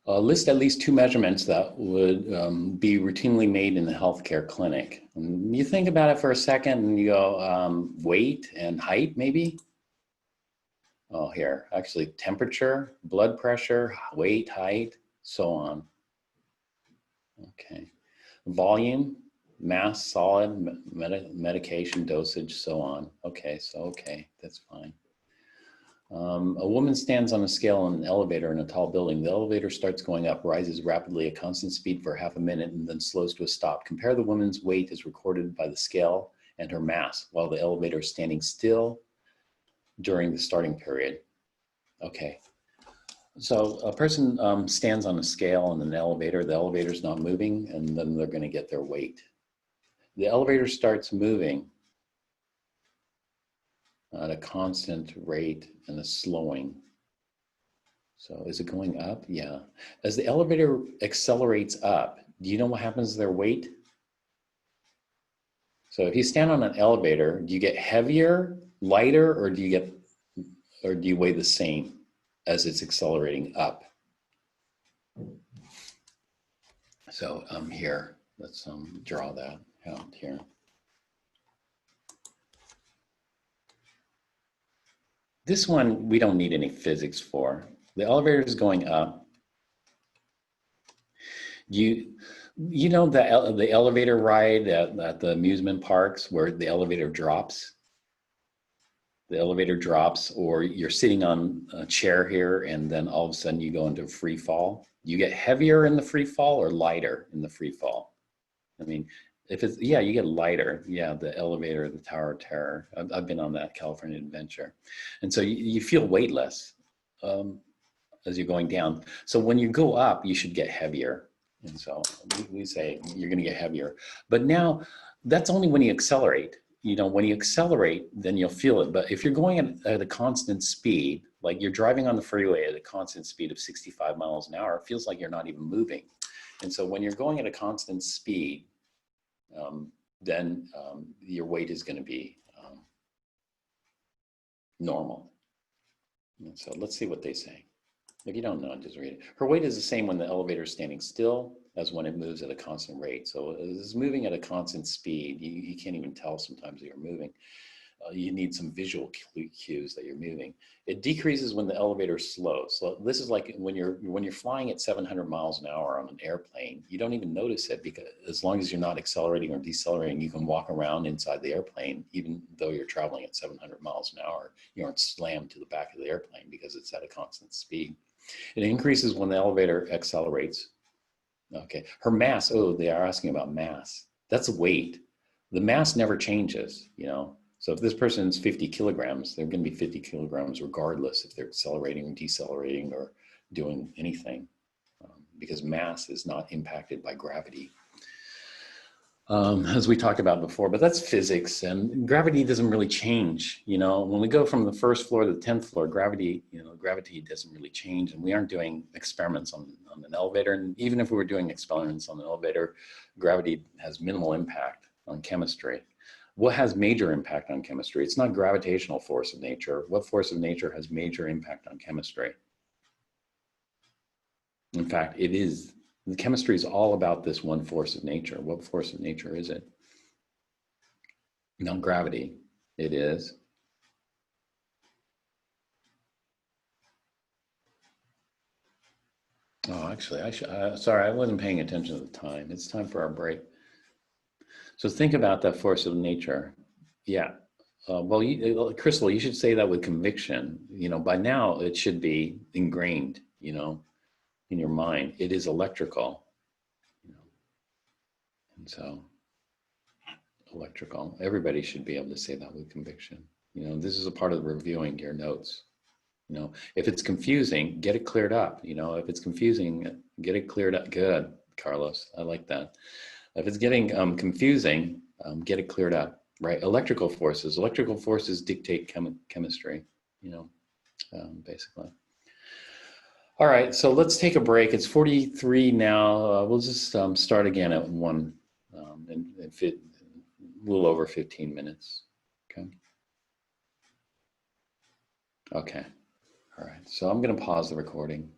List at least 2 measurements that would be routinely made in the healthcare clinic. And you think about it for a second and you go, weight and height maybe? Oh, here, actually temperature, blood pressure, weight, height, so on. Okay. Volume, mass, solid, medication, dosage, so on. Okay, so okay, that's fine. A woman stands on a scale in an elevator in a tall building. The elevator starts going up, rises rapidly at constant speed for half a minute, and then slows to a stop. Compare the woman's weight as recorded by the scale and her mass while the elevator is standing still during the starting period. Okay. So a person stands on a scale in an elevator. The elevator's not moving, and then they're going to get their weight. The elevator starts moving at a constant rate and a slowing. So is it going up? Yeah. As the elevator accelerates up, do you know what happens to their weight? So if you stand on an elevator, do you get heavier, lighter, or do you weigh the same as it's accelerating up? So here, let's draw that out here. This one, we don't need any physics for. The elevator is going up. You know the elevator ride at the amusement parks where the elevator drops? The elevator drops, or you're sitting on a chair here and then all of a sudden you go into free fall. You get heavier in the free fall or lighter in the free fall? I mean, if it's, yeah, you get lighter. Yeah, the elevator, the Tower of Terror. I've been on that California Adventure. And so you feel weightless as you're going down. So when you go up, you should get heavier. And so we say you're going to get heavier. But now that's only when you accelerate. You know, when you accelerate, then you'll feel it. But if you're going at a constant speed, like you're driving on the freeway at a constant speed of 65 miles an hour, it feels like you're not even moving. And so when you're going at a constant speed, then your weight is going to be normal. And so let's see what they say. If you don't know, just read it. Her weight is the same when the elevator is standing still as when it moves at a constant rate. So it's moving at a constant speed. You can't even tell sometimes that you're moving. You need some visual cues that you're moving. It decreases when the elevator slows. So this is like when you're flying at 700 miles an hour on an airplane, you don't even notice it, because as long as you're not accelerating or decelerating, you can walk around inside the airplane, even though you're traveling at 700 miles an hour. You aren't slammed to the back of the airplane because it's at a constant speed. It increases when the elevator accelerates. Okay, her mass, oh, they are asking about mass. That's weight. The mass never changes, you know. So if this person's 50 kilograms, they're going to be 50 kilograms regardless if they're accelerating or decelerating or doing anything because mass is not impacted by gravity. As we talked about before, but that's physics, and gravity doesn't really change. You know, when we go from the first floor to the 10th floor, gravity doesn't really change, and we aren't doing experiments on an elevator. And even if we were doing experiments on an elevator, gravity has minimal impact on chemistry. What has major impact on chemistry? It's not gravitational force of nature. What force of nature has major impact on chemistry? In fact, it is. The chemistry is all about this one force of nature. What force of nature is it? Not gravity. It is. Oh, actually, sorry, I wasn't paying attention to the time. It's time for our break. So think about that force of nature. Yeah. Crystal, you should say that with conviction. You know, by now it should be ingrained, you know, in your mind. It is electrical. You know, and so electrical. Everybody should be able to say that with conviction. You know, this is a part of reviewing your notes. You know, if it's confusing, get it cleared up. You know, if it's confusing, get it cleared up. Good, Carlos. I like that. If it's getting confusing, get it cleared up. Right? Electrical forces dictate chemistry. You know, basically. All right, so let's take a break. It's 43 now. We'll just start again at 1 and fit a little over 15 minutes. Okay. Okay. All right. So I'm going to pause the recording.